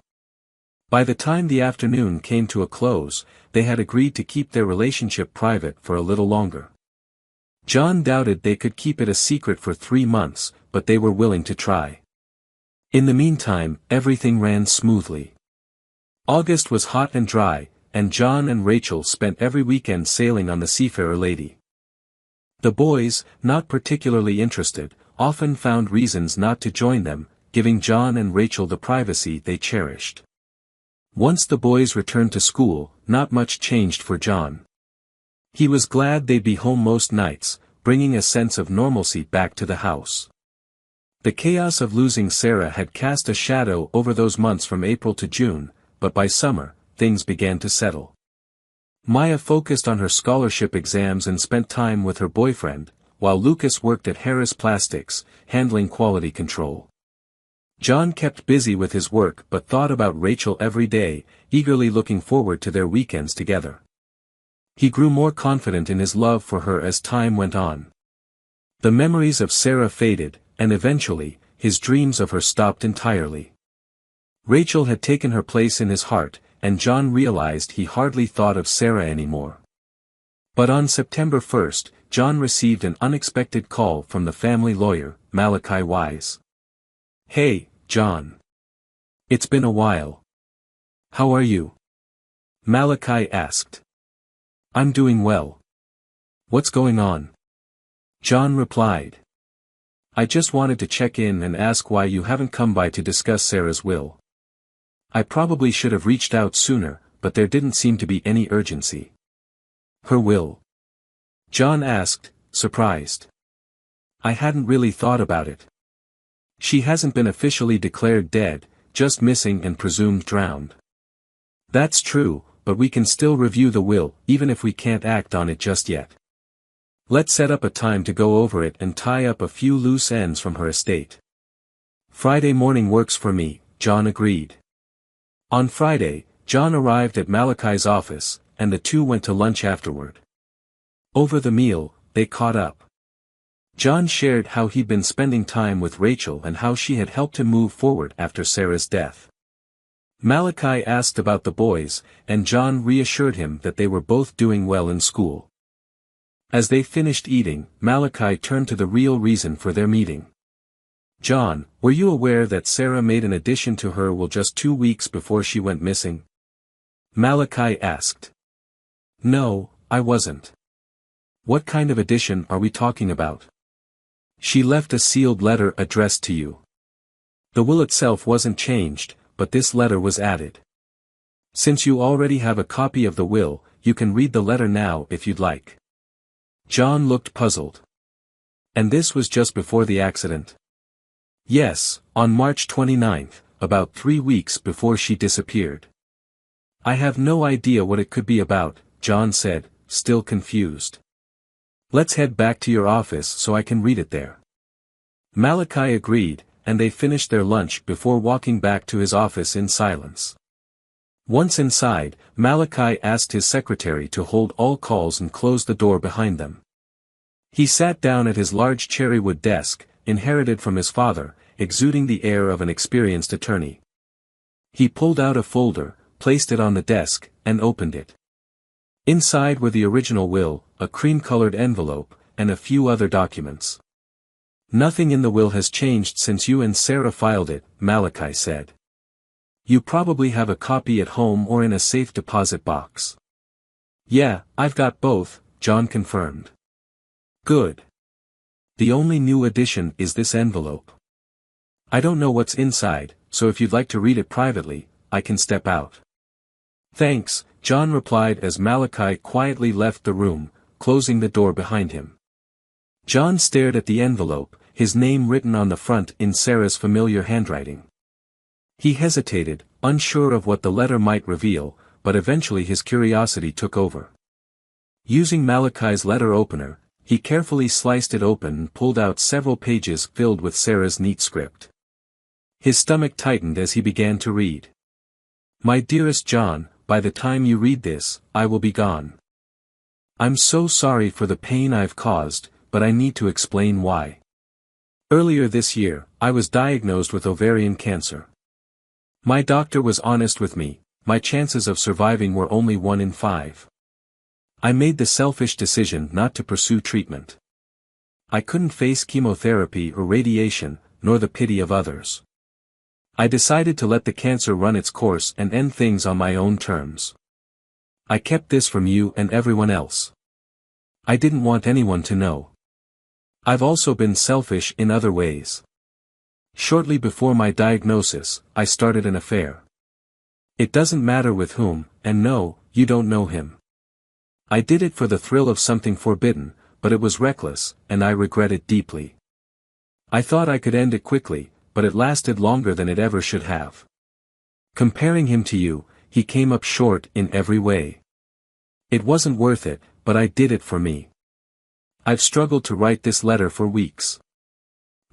By the time the afternoon came to a close, they had agreed to keep their relationship private for a little longer. John doubted they could keep it a secret for 3 months, but they were willing to try. In the meantime, everything ran smoothly. August was hot and dry, and John and Rachel spent every weekend sailing on the Seafarer Lady. The boys, not particularly interested, often found reasons not to join them, giving John and Rachel the privacy they cherished. Once the boys returned to school, not much changed for John. He was glad they'd be home most nights, bringing a sense of normalcy back to the house. The chaos of losing Sarah had cast a shadow over those months from April to June, but by summer, things began to settle. Maya focused on her scholarship exams and spent time with her boyfriend, while Lucas worked at Harris Plastics, handling quality control. John kept busy with his work but thought about Rachel every day, eagerly looking forward to their weekends together. He grew more confident in his love for her as time went on. The memories of Sarah faded, and eventually, his dreams of her stopped entirely. Rachel had taken her place in his heart, and John realized he hardly thought of Sarah anymore. But on September 1st, John received an unexpected call from the family lawyer, Malachi Wise. "Hey, John. It's been a while. How are you?" Malachi asked. "I'm doing well. What's going on?" John replied. "I just wanted to check in and ask why you haven't come by to discuss Sarah's will. I probably should have reached out sooner, but there didn't seem to be any urgency." "Her will?" John asked, surprised. "I hadn't really thought about it. She hasn't been officially declared dead, just missing and presumed drowned." "That's true, but we can still review the will, even if we can't act on it just yet. Let's set up a time to go over it and tie up a few loose ends from her estate." "Friday morning works for me," John agreed. On Friday, John arrived at Malachi's office, and the two went to lunch afterward. Over the meal, they caught up. John shared how he'd been spending time with Rachel and how she had helped him move forward after Sarah's death. Malachi asked about the boys, and John reassured him that they were both doing well in school. As they finished eating, Malachi turned to the real reason for their meeting. "John, were you aware that Sarah made an addition to her will just 2 weeks before she went missing?" Malachi asked. "No, I wasn't." "What kind of addition are we talking about?" "She left a sealed letter addressed to you. The will itself wasn't changed, but this letter was added. Since you already have a copy of the will, you can read the letter now if you'd like." John looked puzzled. "And this was just before the accident?" "Yes, on March 29th, about 3 weeks before she disappeared." "I have no idea what it could be about," John said, still confused. "Let's head back to your office so I can read it there." Malachi agreed, and they finished their lunch before walking back to his office in silence. Once inside, Malachi asked his secretary to hold all calls and close the door behind them. He sat down at his large cherrywood desk, inherited from his father, exuding the air of an experienced attorney. He pulled out a folder, placed it on the desk, and opened it. Inside were the original will, a cream-colored envelope, and a few other documents. "Nothing in the will has changed since you and Sarah filed it," Malachi said. "You probably have a copy at home or in a safe deposit box." "Yeah, I've got both," John confirmed. "Good. The only new addition is this envelope. I don't know what's inside, so if you'd like to read it privately, I can step out." "Thanks," John replied as Malachi quietly left the room, closing the door behind him. John stared at the envelope, his name written on the front in Sarah's familiar handwriting. He hesitated, unsure of what the letter might reveal, but eventually his curiosity took over. Using Malachi's letter opener, he carefully sliced it open and pulled out several pages filled with Sarah's neat script. His stomach tightened as he began to read. "My dearest John, by the time you read this, I will be gone. I'm so sorry for the pain I've caused, but I need to explain why. Earlier this year, I was diagnosed with ovarian cancer. My doctor was honest with me, my chances of surviving were only 1 in 5. I made the selfish decision not to pursue treatment. I couldn't face chemotherapy or radiation, nor the pity of others. I decided to let the cancer run its course and end things on my own terms. I kept this from you and everyone else. I didn't want anyone to know. I've also been selfish in other ways. Shortly before my diagnosis, I started an affair. It doesn't matter with whom, and no, you don't know him. I did it for the thrill of something forbidden, but it was reckless, and I regret it deeply. I thought I could end it quickly, but it lasted longer than it ever should have. Comparing him to you, he came up short in every way. It wasn't worth it, but I did it for me. I've struggled to write this letter for weeks.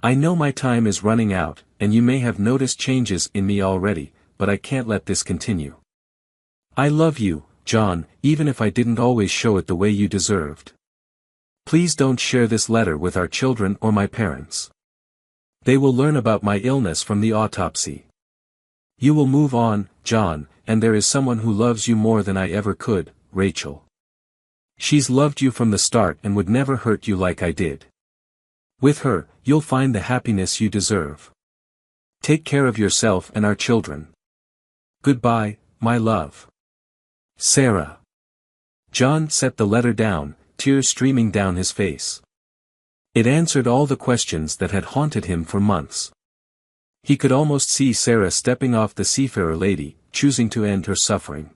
I know my time is running out, and you may have noticed changes in me already, but I can't let this continue. I love you, John, even if I didn't always show it the way you deserved. Please don't share this letter with our children or my parents. They will learn about my illness from the autopsy. You will move on, John, and there is someone who loves you more than I ever could, Rachel. She's loved you from the start and would never hurt you like I did. With her, you'll find the happiness you deserve. Take care of yourself and our children. Goodbye, my love. Sarah. John set the letter down, tears streaming down his face. It answered all the questions that had haunted him for months. He could almost see Sarah stepping off the seafarer lady, choosing to end her suffering.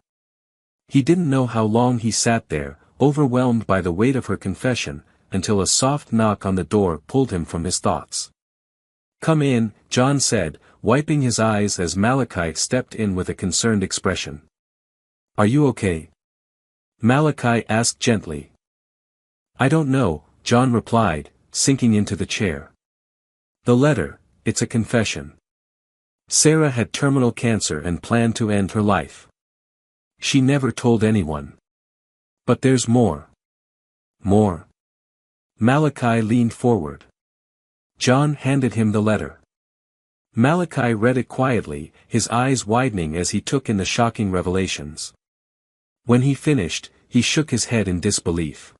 He didn't know how long he sat there, overwhelmed by the weight of her confession, until a soft knock on the door pulled him from his thoughts. Come in, John said, wiping his eyes as Malachi stepped in with a concerned expression. Are you okay? Malachi asked gently. I don't know, John replied, sinking into the chair. The letter, it's a confession. Sarah had terminal cancer and planned to end her life. She never told anyone. But there's more. More. Malachi leaned forward. John handed him the letter. Malachi read it quietly, his eyes widening as he took in the shocking revelations. When he finished, he shook his head in disbelief.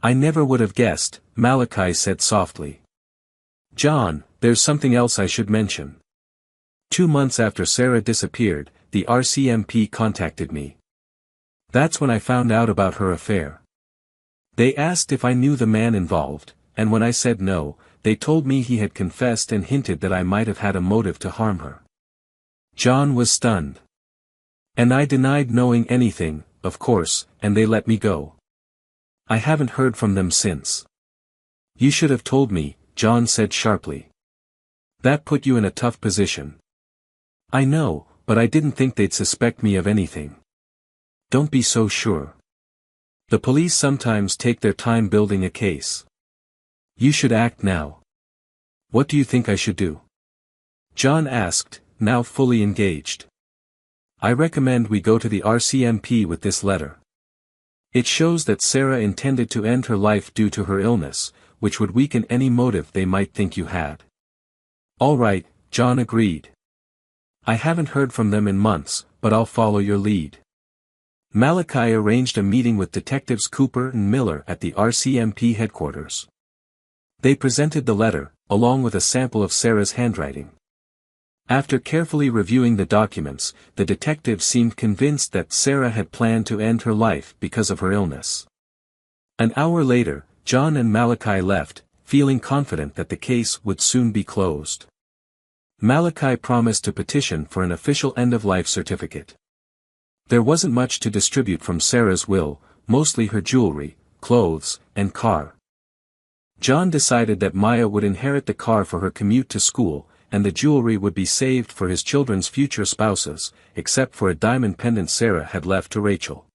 I never would have guessed, Malachi said softly. John, there's something else I should mention. 2 months after Sarah disappeared, the RCMP contacted me. That's when I found out about her affair. They asked if I knew the man involved, and when I said no, they told me he had confessed and hinted that I might have had a motive to harm her. John was stunned. And I denied knowing anything, of course, and they let me go. I haven't heard from them since. You should have told me, John said sharply. That put you in a tough position. I know, but I didn't think they'd suspect me of anything. Don't be so sure. The police sometimes take their time building a case. You should act now. What do you think I should do? John asked, now fully engaged. I recommend we go to the RCMP with this letter. It shows that Sarah intended to end her life due to her illness, which would weaken any motive they might think you had. All right, John agreed. I haven't heard from them in months, but I'll follow your lead. Malachi arranged a meeting with Detectives Cooper and Miller at the RCMP headquarters. They presented the letter, along with a sample of Sarah's handwriting. After carefully reviewing the documents, the detectives seemed convinced that Sarah had planned to end her life because of her illness. An hour later, John and Malachi left, feeling confident that the case would soon be closed. Malachi promised to petition for an official end-of-life certificate. There wasn't much to distribute from Sarah's will, mostly her jewelry, clothes, and car. John decided that Maya would inherit the car for her commute to school, and the jewelry would be saved for his children's future spouses, except for a diamond pendant Sarah had left to Rachel.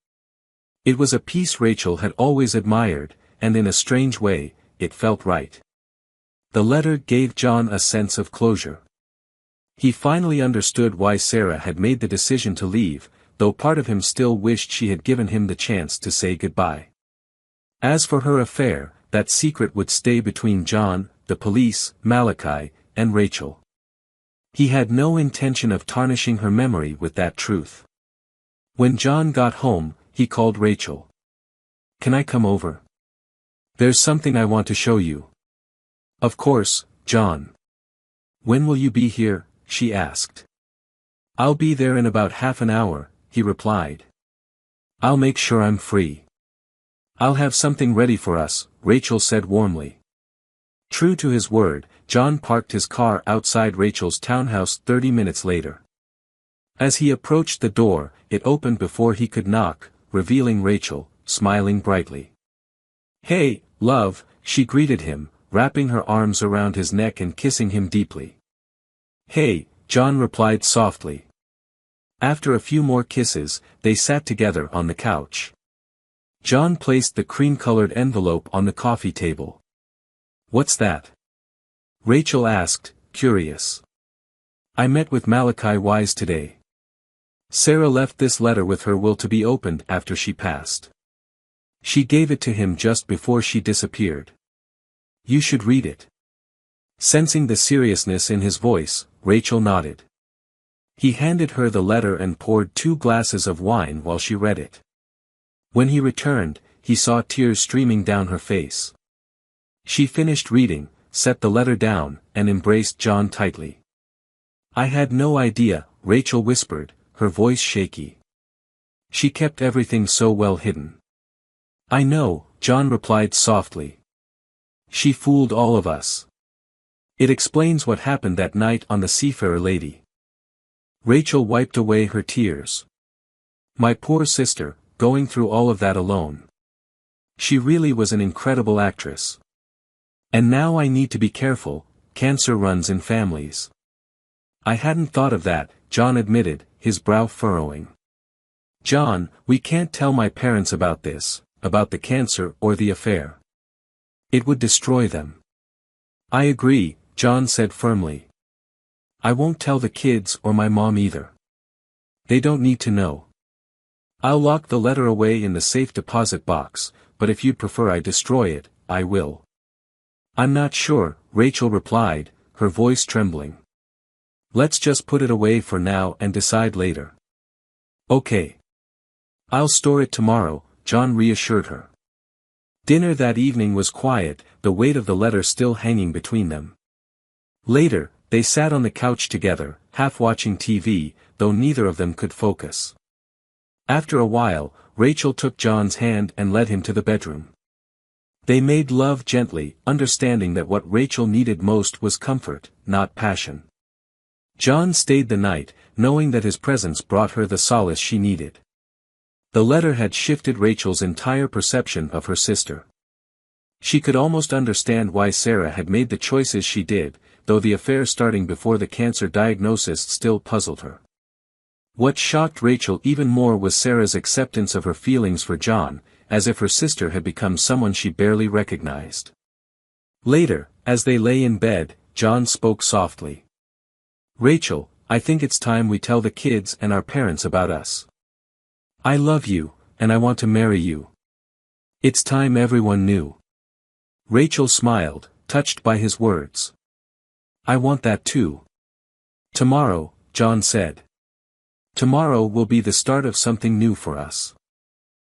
It was a piece Rachel had always admired, and in a strange way, it felt right. The letter gave John a sense of closure. He finally understood why Sarah had made the decision to leave, though part of him still wished she had given him the chance to say goodbye. As for her affair, that secret would stay between John, the police, Malachi, and Rachel. He had no intention of tarnishing her memory with that truth. When John got home, he called Rachel. Can I come over? There's something I want to show you. Of course, John. When will you be here? She asked. I'll be there in about half an hour, he replied. I'll make sure I'm free. I'll have something ready for us, Rachel said warmly. True to his word, John parked his car outside Rachel's townhouse 30 minutes later. As he approached the door, it opened before he could knock, revealing Rachel, smiling brightly. "Hey, love," she greeted him, wrapping her arms around his neck and kissing him deeply. "Hey," John replied softly. After a few more kisses, they sat together on the couch. John placed the cream-colored envelope on the coffee table. "What's that?" Rachel asked, curious. "I met with Malachi Wise today. Sarah left this letter with her will to be opened after she passed. She gave it to him just before she disappeared. You should read it." Sensing the seriousness in his voice, Rachel nodded. He handed her the letter and poured 2 glasses of wine while she read it. When he returned, he saw tears streaming down her face. She finished reading, set the letter down, and embraced John tightly. "I had no idea," Rachel whispered, her voice shaky. "She kept everything so well hidden." "I know," John replied softly. "She fooled all of us. It explains what happened that night on the Seafarer Lady." Rachel wiped away her tears. "My poor sister, going through all of that alone. She really was an incredible actress. And now I need to be careful, cancer runs in families." "I hadn't thought of that," John admitted, his brow furrowing. "John, we can't tell my parents about this, about the cancer or the affair. It would destroy them." "I agree," John said firmly. "I won't tell the kids or my mom either. They don't need to know. I'll lock the letter away in the safe deposit box, but if you'd prefer I destroy it, I will." "I'm not sure," Rachel replied, her voice trembling. "Let's just put it away for now and decide later." "Okay. I'll store it tomorrow," John reassured her. Dinner that evening was quiet, the weight of the letter still hanging between them. Later, they sat on the couch together, half watching TV, though neither of them could focus. After a while, Rachel took John's hand and led him to the bedroom. They made love gently, understanding that what Rachel needed most was comfort, not passion. John stayed the night, knowing that his presence brought her the solace she needed. The letter had shifted Rachel's entire perception of her sister. She could almost understand why Sarah had made the choices she did, though the affair starting before the cancer diagnosis still puzzled her. What shocked Rachel even more was Sarah's acceptance of her feelings for John, as if her sister had become someone she barely recognized. Later, as they lay in bed, John spoke softly. "Rachel, I think it's time we tell the kids and our parents about us. I love you, and I want to marry you. It's time everyone knew." Rachel smiled, touched by his words. "I want that too." "Tomorrow," John said. "Tomorrow will be the start of something new for us."